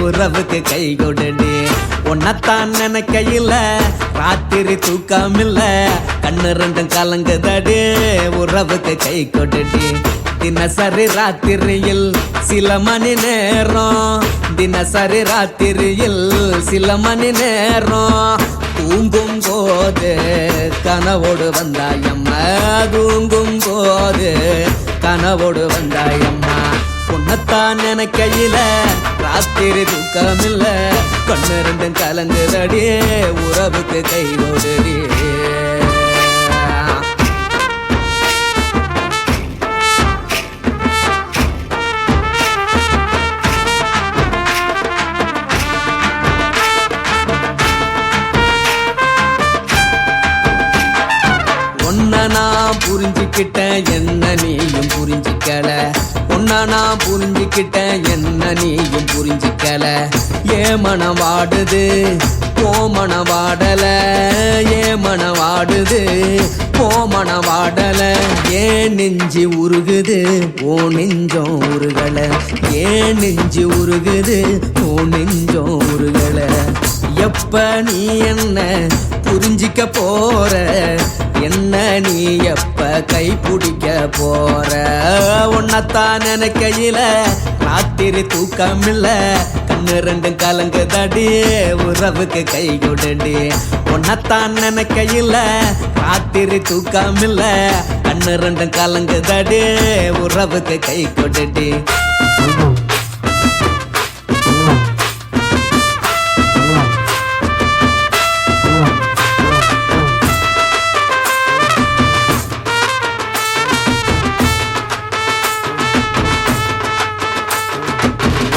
[SPEAKER 8] உறவுக்கு கை கொடுடி. உன்னத்தான் நினைக்கையில ராத்திரி தூக்கமில்ல, கண்ணு ரெண்டும் கலங்குதடி உறவுக்கு கை கொடுடி. தினசரி ராத்திரியில் சில மணி நேரம், தினசரி ராத்திரியில் சில மணி நேரம் தூங்கும் போது கனவோடு வந்தாயம்மா, தூங்கும் போது கனவோடு வந்தாயம்மா. உன்னத்தான் நினைக்கையில ராத்திரி தூக்கமில்ல, கண்ணு ரெண்டும் கலங்குதடி உறவுக்கு கை கொடுடி. நான் புரிஞ்சுக்கிட்டேன் என்ன நீயும் புரிஞ்சிக்கல, உன்ன நான் புரிஞ்சுக்கிட்டேன் என்ன நீயும் புரிஞ்சிக்கல. ஏ மனம் வாடுது ஓ மனம் வாடல, ஏ மனம் வாடுது ஓ மனம் வாடல. ஏன் நெஞ்சு உருகுது ஓ நெஞ்சம் உருகல, ஏன் நெஞ்சு உருகுது ஓ நெஞ்சம் உருகல. எப்ப நீ என்ன புரிஞ்சிக்க போற, என்ன நீ எப்ப கை பிடிக்க போற உன்னத்தான் நினைக்கையில ராத்திரி தூக்கமில்ல கண்ணு ரெண்டும் கலங்குதடி உறவுக்கு கை கொடுடி உன்னத்தான் நினைக்கையில ராத்திரி தூக்கமில்ல கண்ணு ரெண்டும் கலங்குதடி உறவுக்கு கை கொடுடி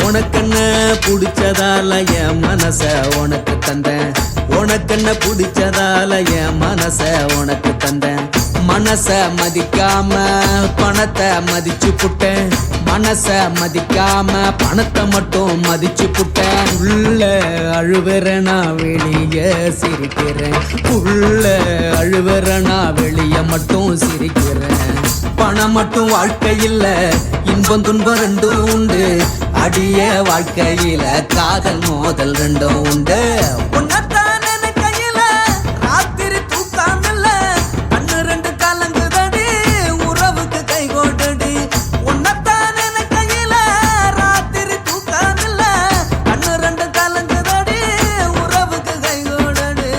[SPEAKER 8] உனக்கென்ன பிடிச்சதால என் மனச உனக்கு தந்தேன் உனக்கென்ன பிடிச்சதால என் மனச உனக்கு தந்தேன் மனச மதிக்காம பணத்தை மதிச்சு புட்டேன் மனச மதிக்காம பணத்தை மட்டும் மதிச்சு புட்டேன் உள்ள அழுவுற நான் வெளியே சிரிக்கிறேன் உள்ள அழுவுற நான் வெளியே மட்டும் சிரிக்கிறேன் பணம் மட்டும் வாழ்க்கையில் இன்பம் துன்பம் ரெண்டும் உண்டு அடிய வாழ்க்கையில காதல் மோதல் ரெண்டும் உண்டு உன்னத்தான் நினைக்கையில ராத்திரி தூக்காமல்ல கண்ணு ரெண்டு கலங்குதடி உறவுக்கு கை கோட்டடி உன்னத்தான் நினைக்கையில ராத்திரி தூக்காமல்ல கண்ணு ரெண்டு கலங்குதடி உறவுக்கு கை கோட்டடி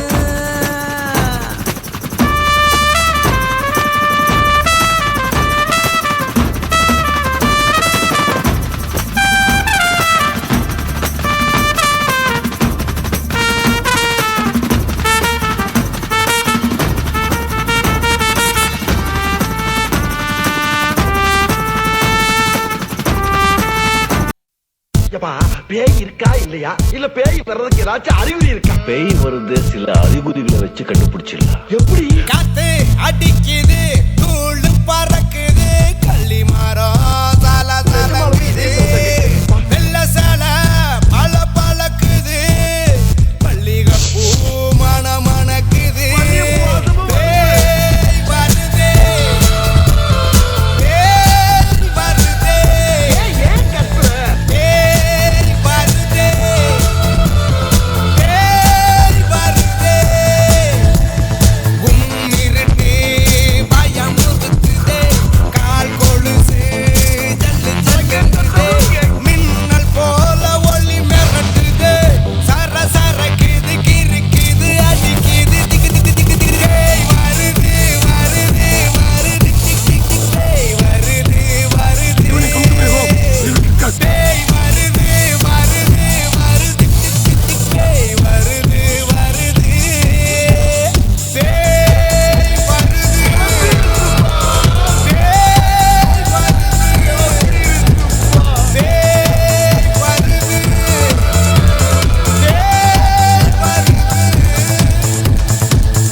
[SPEAKER 9] பேய் இருக்கா இல்லையா இல்ல பேய் வர்றதுக்கு ஏதாச்சும் அறிகுறி இருக்கா? பேய் வருது சில அறிகுறிகளை வச்சு கண்டுபிடிச்சிடலாம். எப்படி?
[SPEAKER 3] காத்து அடிக்குது தூள் பறக்குது கள்ளி மரம் சால சாலக்குது வெள்ள சால பல பழக்குது பள்ளிக பூ மன மணக்குது பேய் வருதே பேய் வருதே
[SPEAKER 9] ஏன் கத்துற?
[SPEAKER 3] பேய் வருதே பேய் வருதே உன்னிருட்டு பயமுறுத்துதே கால் கொலுசு ஜல்லு ஜல்லுதே மின்னல் போல ஒளி மிரட்டுதே சர சரக்குது கிறுக்குது அடிக்குது திக்கு திக்கு திக்கு திக்கு பேய் வருது வருது வருது திக்கு திக்கு பேய் வருது வருது பேய் வருது வருது வருது திக்கு திக்கு பேய் வருது வருது பேய்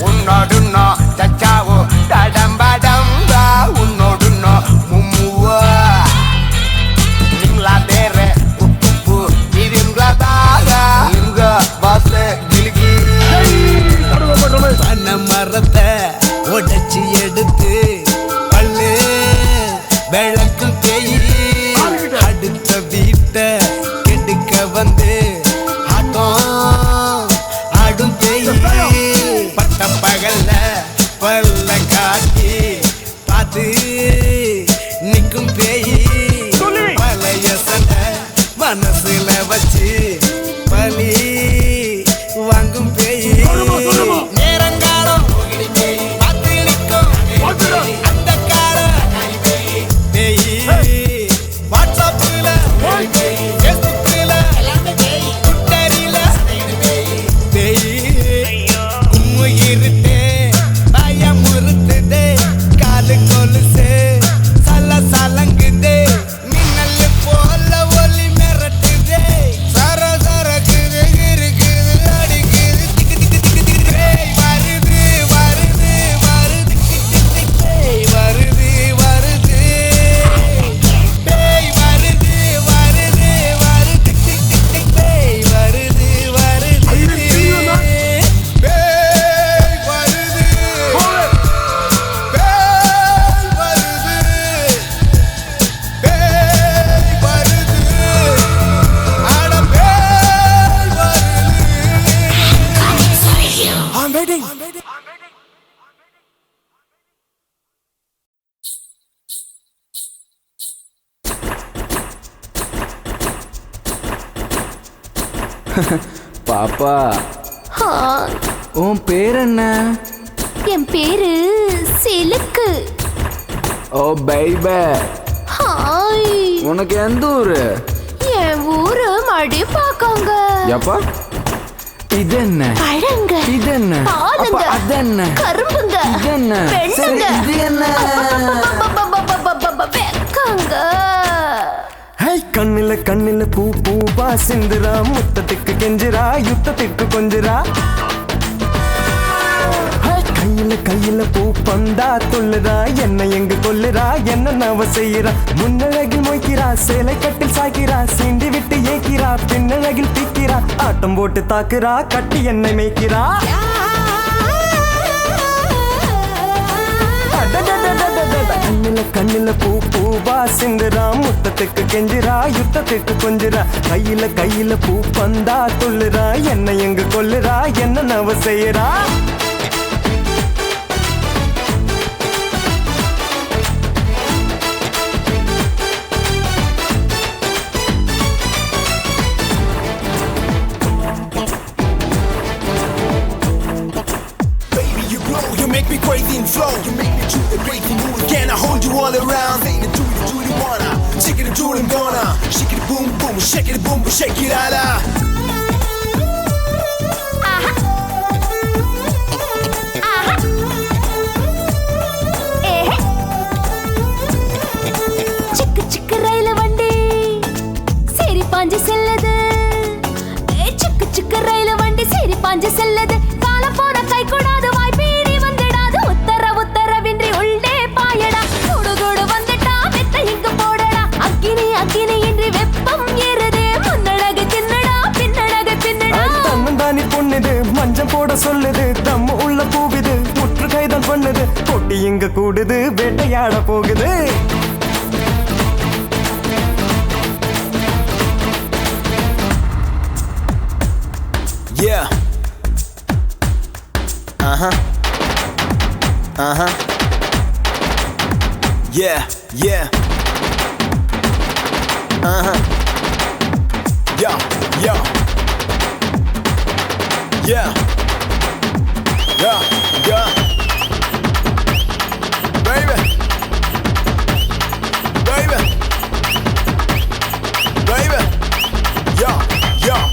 [SPEAKER 3] உன்னோடுன்னோ சச்சாவோ தடம்படம்பா உன்னோடுன்னோ மும்முவா நிம்லா தேர உப்பு இதிம்லா தாகா இங்க வாச கிளிகி பனை மரத்தை உடைச்சி எடுத்து பல்லு விளக்கும் தேயி அடுத்த வீட்டை கெடுக்க வந்து ஆட்டம் ஆடும் தேயி பட்ட பகல்ல பல்ல காட்டி பார்த்து நிக்கும் பேயி பழைய சண்டை மனசுல வச்சு பலி வாங்கும் பேயி நேரங்காலம் பார்த்து நிக்கும் அந்த கால பேயி வாட்ஸ்அப்ல ஃபேஸ்புக்ல ட்விட்டர்ல பேய் கும்மு இருட்டே பயமுறுத்துதே காலு கொலுசு சல சலங்குதே மின்னல் போல ஒளி மிரட்டுதே சர சரக்குதே
[SPEAKER 8] பாப்பா
[SPEAKER 6] ஹாய்.
[SPEAKER 8] உன் பேர் என்ன?
[SPEAKER 6] என் பேரு சிலுக்கு.
[SPEAKER 8] ஓ பைபே.
[SPEAKER 6] ஹாய்.
[SPEAKER 8] உனக்கு எந்த ஊரு?
[SPEAKER 6] என் ஊரு மடிப்பாக்கங்க.
[SPEAKER 8] எப்பா இது என்ன?
[SPEAKER 6] பழங்க.
[SPEAKER 8] இது என்ன?
[SPEAKER 6] பாலுங்க.
[SPEAKER 8] அது என்ன?
[SPEAKER 6] கரும்புங்க.
[SPEAKER 8] இது என்ன?
[SPEAKER 6] பெண்ணுங்க.
[SPEAKER 8] இது என்ன?
[SPEAKER 6] வெக்கங்க.
[SPEAKER 10] கண்ணில கண்ணில பூ பூவா சிந்துரா, முத்தத்துக்கு கெஞ்சிரா, யுத்தத்துக்கு கொஞ்சிரா. கையில கையில பூ பந்தா துள்ளுறா, என்ன எங்க கொல்லுறா, என்ன நவ செய்யறா. முன்னழகில் மொய்க்கிறா, சேலை கட்டில் சாய்க்கிறா, சீண்டி விட்டு ஏக்கிறா, பின்னழகில் தீக்கிறா, ஆட்டம் போட்டு தாக்குறா, கட்டி என்னை மேய்க்கிறா. கண்ணில கண்ணில பூ பூவா சிந்துரா, முத்தத்துக்கு கெஞ்சிரா, யுத்தத்துக்கு கொஞ்சிரா. கையில கையில பூ பந்தா துள்ளுறா, என்ன எங்க கொல்லுறா, என்ன நவ செய்யறா.
[SPEAKER 11] Make me crazy and flow. You make me do the crazy moves. Can I hold you all around? Say the do you wanna? Shake it, do it, gonna. Shake it, boom, boom, shake it, boom, shake it, ala.
[SPEAKER 6] சிக்கு சிக்கு ரயில வண்டி சரி பாஞ்சு செல்லது. சிக்கு சிக்கு ரயில வண்டி சரி பாஞ்சு செல்லது. கால போன கை கூடாது, வாய்ப்பீடி வந்துடாது. உத்தரவின்றி உள்ளே பாயடா. குடு குடு வந்துட்டா மெத்த இங்கு போடடா. அக்கினி அக்கினி இன்றி வெப்பம் ஏறுதே. முன்னழகு தின்னடா, பின்னழகு தின்னடா.
[SPEAKER 10] தன்னந்தானி பொண்ணுது, மஞ்சம் போட சொல்லுது, தம்மு உள்ள பூவிது, முற்று கைதான் பண்ணுது, கொட்டி இங்க கூடுது, வேட்டையாட போகுது.
[SPEAKER 11] Yeah. Yeah, yeah. Yeah, yeah. Yeah. Yeah, yeah. Baby. Baby. Baby. Yeah, yeah,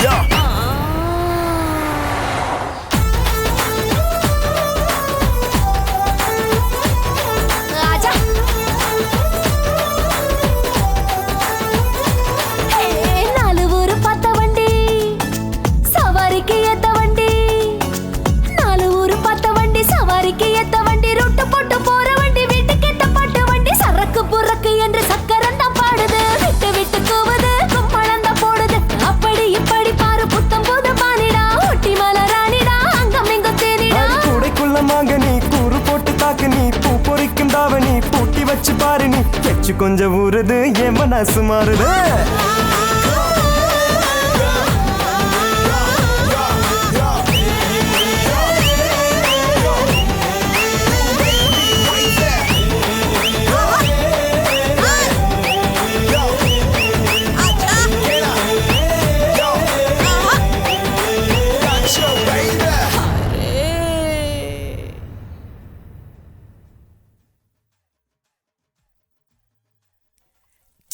[SPEAKER 11] yeah.
[SPEAKER 6] ராஜா. நாலு ஊரு பார்த்த வண்டி, சவாரிக்கு ஏத்த வண்டி. நாலு ஊரு பார்த்த வண்டி, சவாரிக்கு ஏத்த வண்டி. ரொட்டு போட்டு போற வண்டி, வீட்டுக்கு ஏத்த பாட்டு வண்டி. சரக்கு புறக்கு என்று சக்கரம் தான் பாடுது. விட்டு விட்டு கூவுது, கும்பளம் தான் போடுது. அப்படி இப்படி பாரு புத்தம் புது பானிடா. ஒட்டி மலராணிடா, அங்கம் எங்கும் தேனிடா.
[SPEAKER 10] கூடைக்குள்ள மாங்க நீ, கூறு போட்டு தாக்கு நீ, பூ பொறிக்கும் தாவணி, பூட்டி வச்சு பாரு நீ. எச்சு கொஞ்சம் ஊறுது, என் மனசு மாறுது.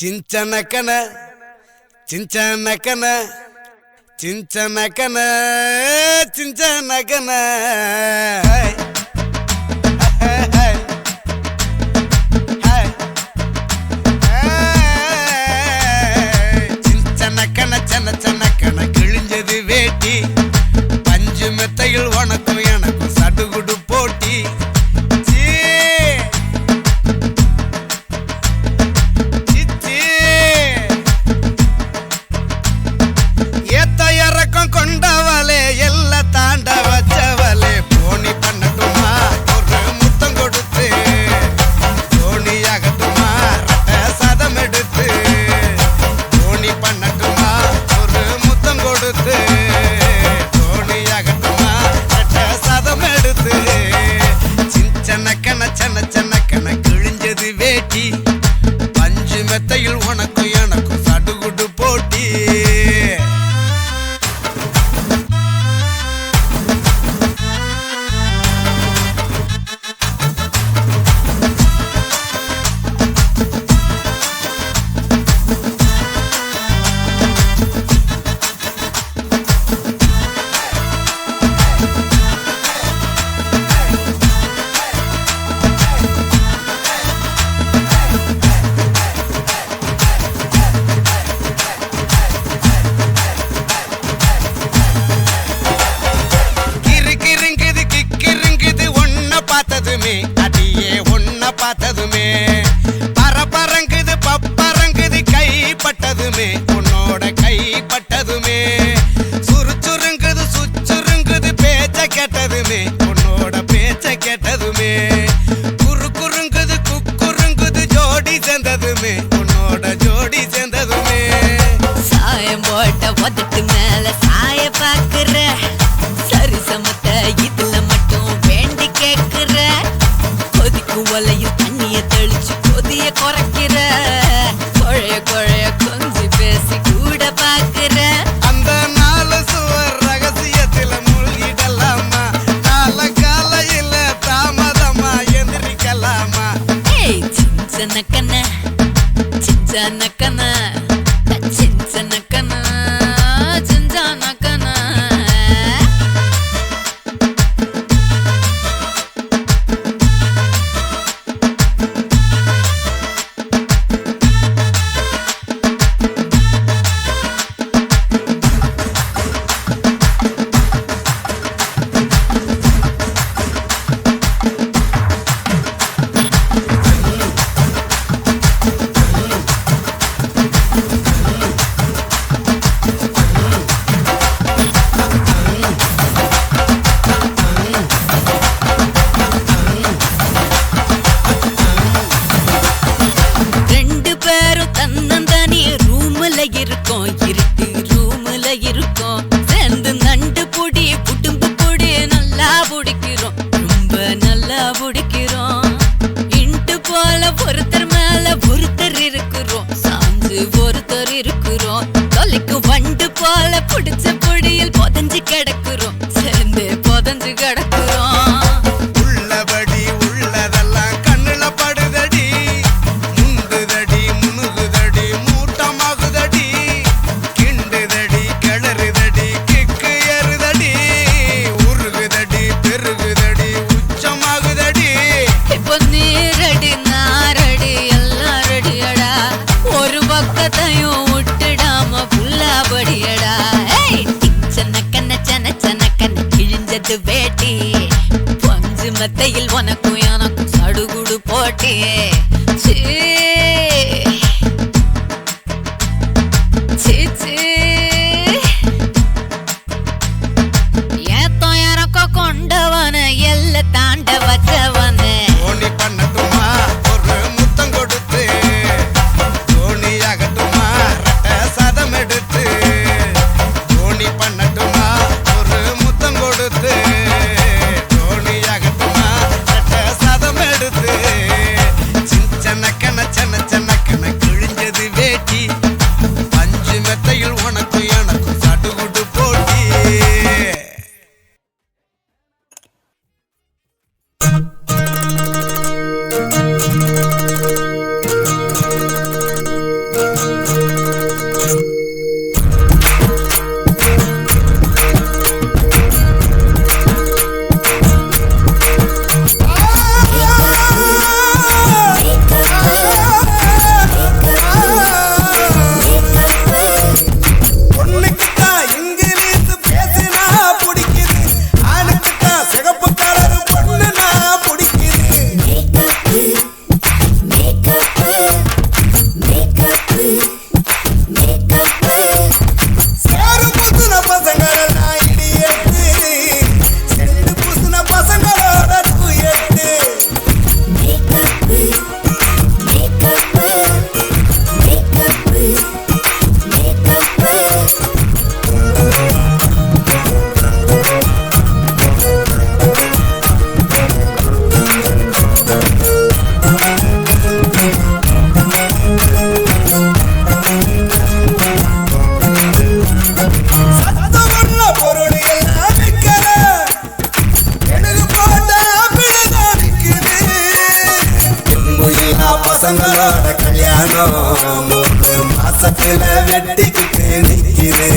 [SPEAKER 2] ಚಿಂಚನಕನ ಚಿಂಚನಕನ ಚಿಂಚನಕನ ಚಿಂಚನಕನ சின்சனக்கன சனச்சனக்கன கிழிஞ்சது வேட்டி. பஞ்சு மெத்தையில் உனக்கும் எனக்கும் சடுகுடு போட்டி. ஏத்த இறக்கம் கொண்டவளே, எல்ல தாண்ட வச்சவளே, போனி பண்ண
[SPEAKER 3] பார்த்ததுமே அடியே ஒன்ன பார்த்ததுமே பரபரங்குது பப்பரங்குது கைப்பட்டதுமே உன்னோட கைப்பட்டதுமே சுறுச்சுருங்குது சுச்சுருங்குது பேச்ச கேட்டதுமே உன்னோட பேச்ச கேட்டதுமே குறுங்குது குக்குருங்குது ஜோடி சேர்ந்ததுமே உன்னோட ஜோடி சேர்ந்ததுமே
[SPEAKER 6] சாயம் போட்ட ஒதட்டு மேல சாய பாக்குற சரி சமத்த இதுல மட்டும் வேண்டி கேக்குற கொதிக்கு ஒலையில் தண்ணிய தெளிச்சு கொதிய குறைக்கிற கொழைய கொழைய கொஞ்சி பேசி கூட பாக்குற
[SPEAKER 3] அந்த நாலு சுவர் ரகசியத்துல மூழ்கிடலாமா நால காலையில தாமதமா எந்திரிக்கலாமா
[SPEAKER 6] ஏய் சின்சனக்கன சின்சனக்கன சின்சனக்கன சின்சனக்கன ரெண்டு பேரும் தன்னந்தனி ரூம்ல இருக்கோம் இருட்டு ரூம்ல இருக்கோம் சேர்ந்து நண்டு பொடி குடும்பு பொடி நல்லா பிடிக்கிறோம் ரொம்ப நல்லா பிடிக்கிறோம் இன்ட்டு போல ஒருத்தர் மேல ஒருத்தர் இருக்கிறோம் சாஞ்சு ஒருத்தர் இருக்கிறோம் தொலைக்கு வண்டு போல பிடிச்ச பொடியில் புதஞ்சு கிடக்குறோம் சேர்ந்து புதஞ்சு கிடக்குறோம்
[SPEAKER 3] உள்ளபடி உள்ளதெல்லாம் கண்ணுல படுதடி முந்துதடி முனுகுதடி மூட்டமாகுதடி கிண்டுதடி கிளறுதடி கிக்கு ஏறுதடி உருகுதடி பெருகுதடி உச்சமாகுதடி
[SPEAKER 6] இப்போ நீரடி நாரடி எல்லாம் ரெடியடா ஒரு பக்கத்தையும் விட்டுடாம புல்லாபடியடா சனக்கன சனக்கன கிழிஞ்சது வேட்டி பஞ்சு மத்தையில் உனக்கும் எனக்கும் சடுகுடு போட்டி சீ சீ சீ ஏத்தோ எனக்கோ கொண்டவன எல்ல தாண்ட வச்சவன
[SPEAKER 3] தோணி பண்ணட்டுமா ஒரு முத்தம் கொடுத்து தோணி ஆகட்டுமா ரெட்ட சதம் எடுத்து தோணி பண்ணட்டுமா ஒரு முத்தம் கொடுத்து தோணி ஆகட்டுமா ரெட்ட சதம் எடுத்து சின்னக்கன சின்னக்கன கிழிஞ்சது வேட்டி பஞ்சு மெத்தையில் உனக்கும் எனக்கும் சடுகுடு போட்டி பொண்ணுக்குத்தான் இங்கிலீஷ் பேசினா பிடிக்குது ஆணுக்குத்தான் சிகப்பு கலர் பொண்ணுனா பிடிக்குது சேரு புசுன பசங்களெல்லாம் இடியட்டு செண்டு புசுன பசங்களோட தூயட்டு சத்தமுள்ள பொருள் எல்லாம் விற்கிற எழுது போட்ட அப்படிதான் விற்குது எம்புயிலா பசங்களோட கல்யாணம் 3 மாசத்துல வெட்டிக்கிட்டு நிக்குது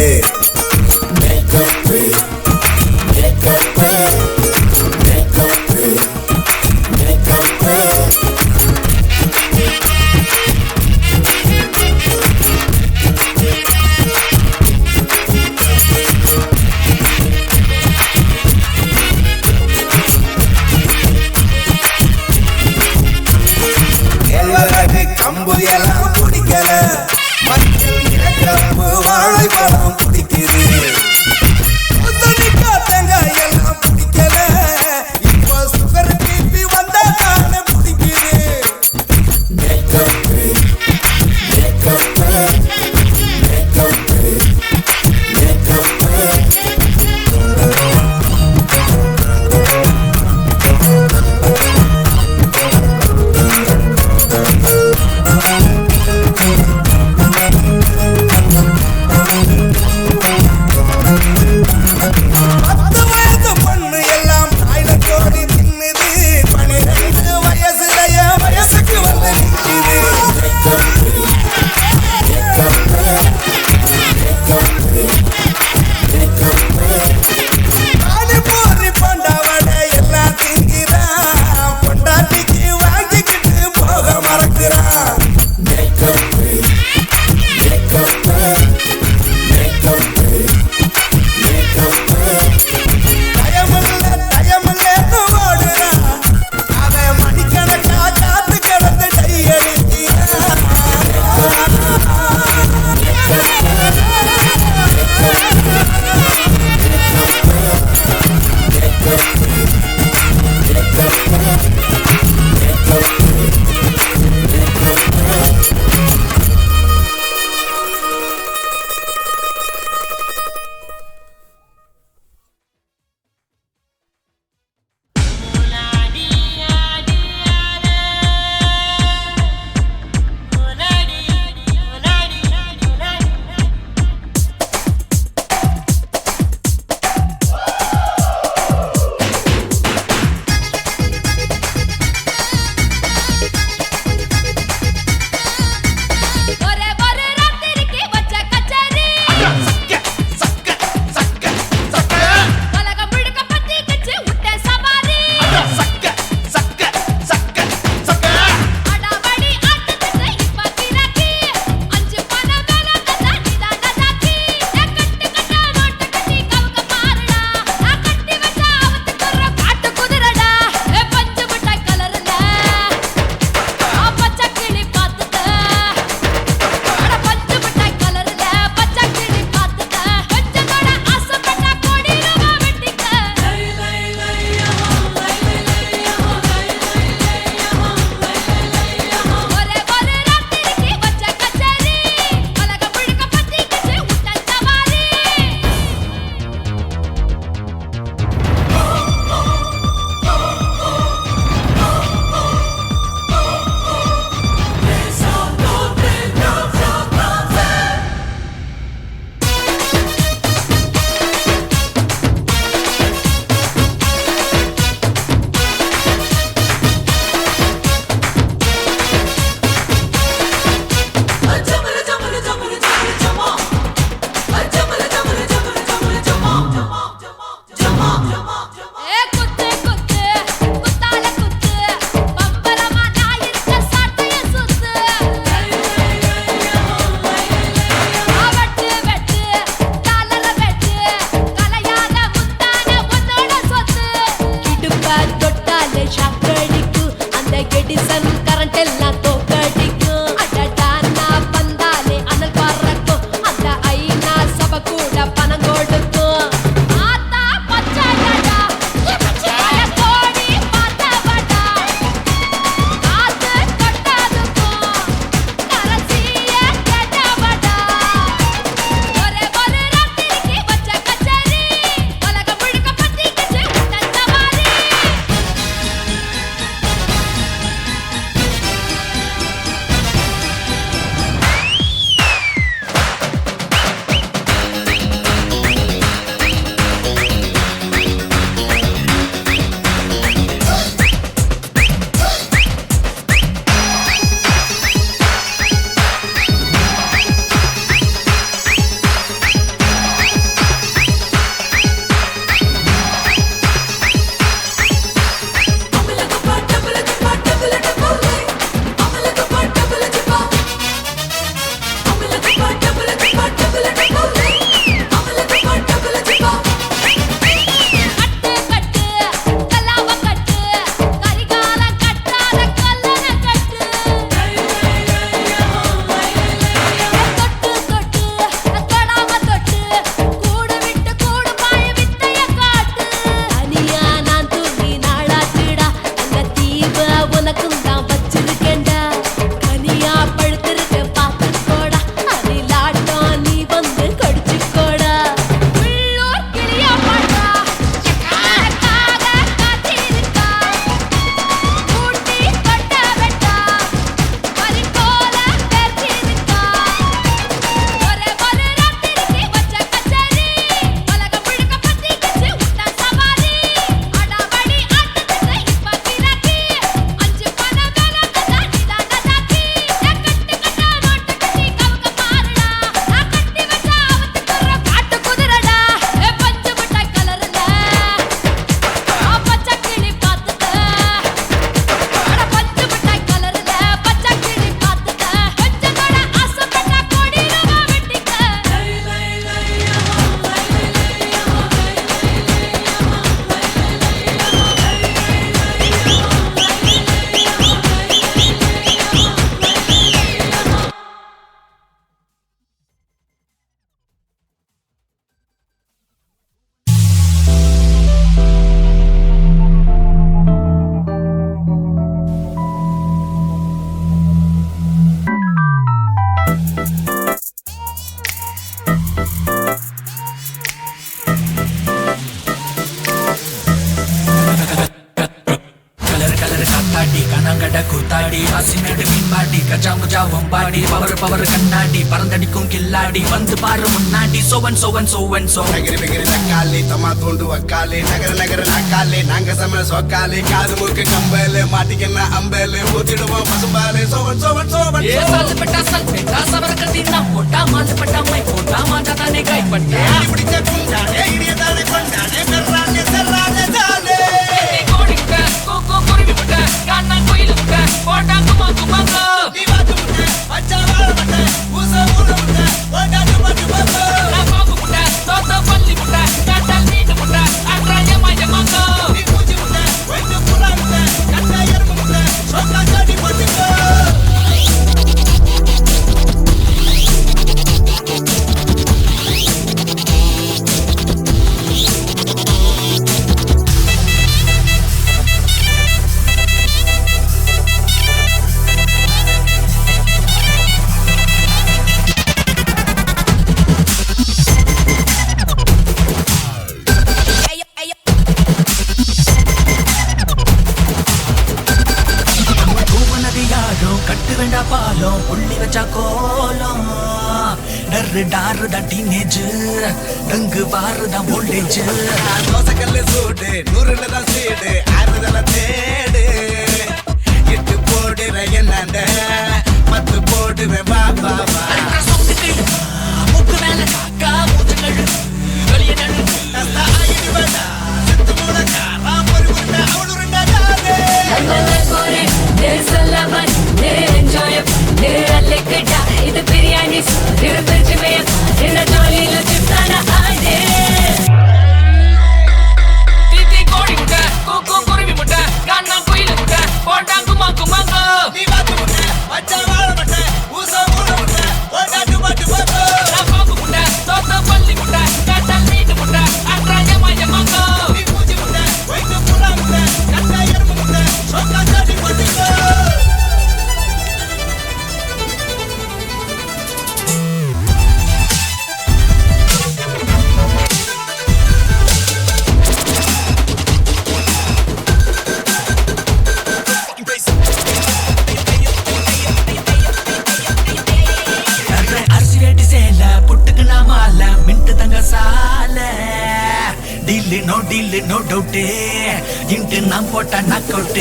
[SPEAKER 6] ஷாக்கடிக்கும் அந்த எடிசன் கரண்ட் எல்லாம் தோக்கடிக்கும் அடடா நான் வந்தாலே அனல் பறக்கும் அந்த ஐநா சபை கூட பணம் கொடுக்கும் ஆத்தா பச்சைடா பச்சைய கோடி பார்த்தவடா ஆத்து கொட்டாதுக்கும் கரசிய கேட்டவடா ஒரே ஒரு ராத்திரிக்கு வச்ச கச்சேரி உலகம் முழுக்க பத்திக்கிச்சு உட்டன் சவாரி
[SPEAKER 1] பறந்தடிக்கும் கில்லாடி வந்து பாரு முன்னாடி சோவன் சோவன் சோவன் சோ
[SPEAKER 2] நகரி நகரி தக்காளி தமா தோண்டு வக்காளி நகர நகர நாக்காளி நாங்க சம சொக்காளி காது மூக்கு கம்பல் மாட்டிக்கன்னா அம்பல் ஊத்திடுவோம் பசும்பாலு சோவன் சோவன் சோவன்
[SPEAKER 1] ஏ சால்பட்டா சல்பேட்டா சவர கட்டினா போட்டா மால்பட்டா மை போட்டா மாட்டா தானே கைப்பட்டே
[SPEAKER 2] பிடிச்ச குண்டானே இடிய தானே கொண்டானே பெர்ரானே செர்ரானே தானே
[SPEAKER 1] கோடி முட்டை கோகோ குருவி முட்டை கானா கோயில் முட்டை போட்டா குமா குமாங்கோ
[SPEAKER 2] தீவாத்து முட்டை பச்சை வாழை முட்டை ஊச ஊற முட்டை ஓட்டாட்டு பட்டு பட்டு
[SPEAKER 1] நான் கோகு முட்டை தோத்த பள்ளி முட்டை காட்டல் நீட்டு முட்டை அட்ராய மாயமாங்கோ
[SPEAKER 2] நீ பூச்சி முட்டை வெட்டு புறா முட்டை கட்டை எறும்பு முட்டை சொக்கா காட்டி போட்டுக்கோ
[SPEAKER 1] பாலம் புள்ளி வச்சா கோலம் நர்ரு டாரு தான் டீனேஜ் டங்கு பாரு தான் ஓல்டேஜ்
[SPEAKER 2] தோசைக்கல்லு சூடு நூறுல தான் சீடு ஆறுதல தேடு எட்டு போடுற என்னண்ட 10 போடுவேன் வா வா வா
[SPEAKER 1] மூக்கு மேல காக்கா மூச்சு கழு வெளியே நடு
[SPEAKER 2] ஆகிடு வேண்டா செத்து மூடக்கா ராமரு உருண்டை அவளு உருண்டை தானே
[SPEAKER 6] இது பிரியாணி திருப்பி என்ன ஜாலியில சித்தான ஆடே
[SPEAKER 1] கோடி முட்டை கோகோ குருவி முட்டை கானா
[SPEAKER 3] no deal no doubt into நான் போட்ட நாக் அவுட்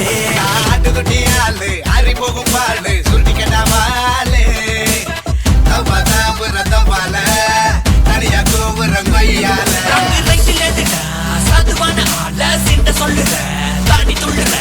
[SPEAKER 3] ஆட்டுக்குட்டி ஆளு அரி போகும் பாலு சுருட்டி கட்டாவாலு தப்பா தாப்புறதம் பால தனியா கூவுறம் கொய்யால
[SPEAKER 1] சாதுவான ஆள சிண்ட சொல்லுற தாண்டி துள்ளுற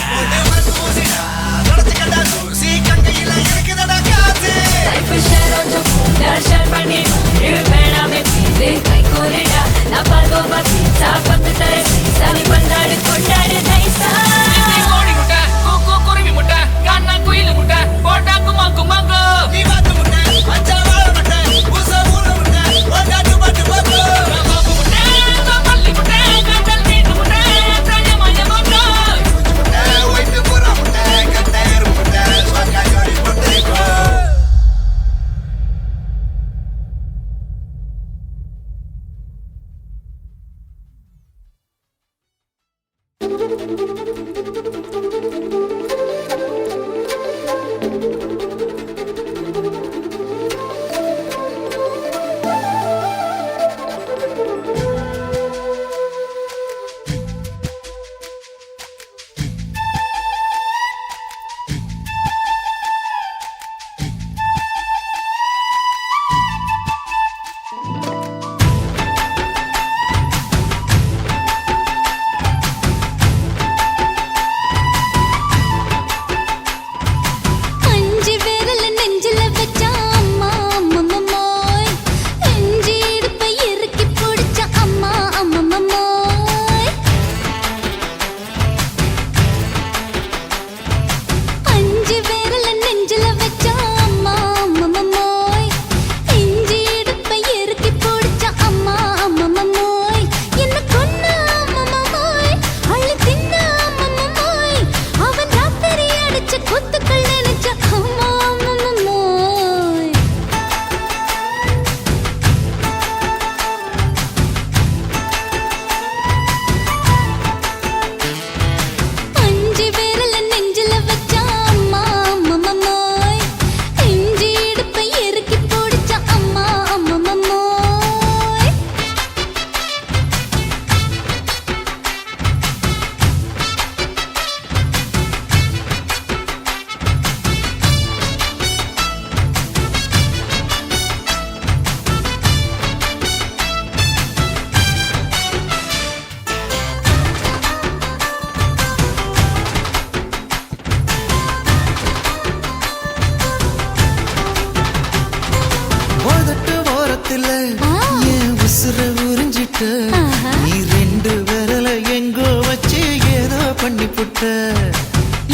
[SPEAKER 3] நீ ரெண்டு விரல எங்கோ வச்சு ஏதோ பண்ணி புட்ட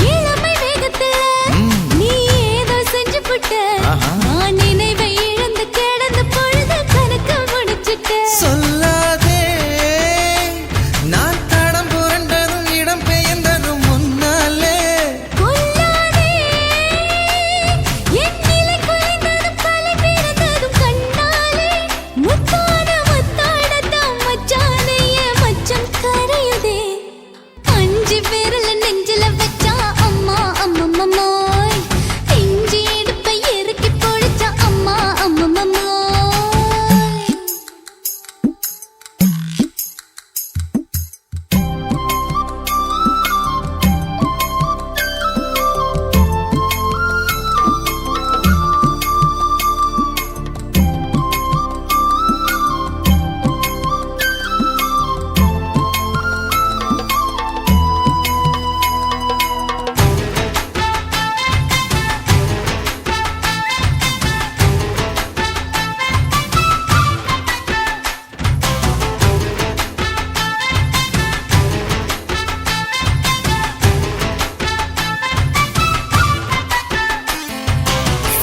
[SPEAKER 6] இளமை வேகத்துல நீ ஏதோ செஞ்சு புட்ட நான் நினைவை இழந்து கிடந்த பொழுது கணக்கு முடிச்சிட்ட
[SPEAKER 3] சொல்லாதே நான் தடம் புரண்டதும் இடம் பெயர்ந்ததும் முன்னாலே
[SPEAKER 6] கொல்லாதே என் நிலை குலைந்ததும் தலை பிறந்ததும் கண்ணாலே முத்தான முத்தாடத்தான் மச்சானைய மச்சம் கரையுதே அஞ்சு விரல நெஞ்சில வச்சா அம்மா அம்மம்மாய் இஞ்சி எடுப்பை இறுக்கி பொழிச்சா அம்மா அம்மம்மாய்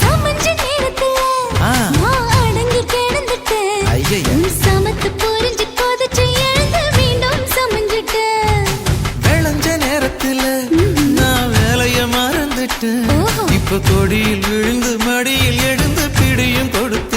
[SPEAKER 6] சமஞ்ச நேரத்துல நான் அடங்கி கிடந்துட்டேன் உன் சமத்து புரிஞ்சு கொதிச்சு எழுந்து மீண்டும் சமஞ்சிட்டேன்
[SPEAKER 3] விளைஞ்ச நேரத்துல நான் வேலைய மறந்துட்டேன் இப்ப கொடியில் விழுந்து மடியில் எழுந்து பிடியும் கொடுத்து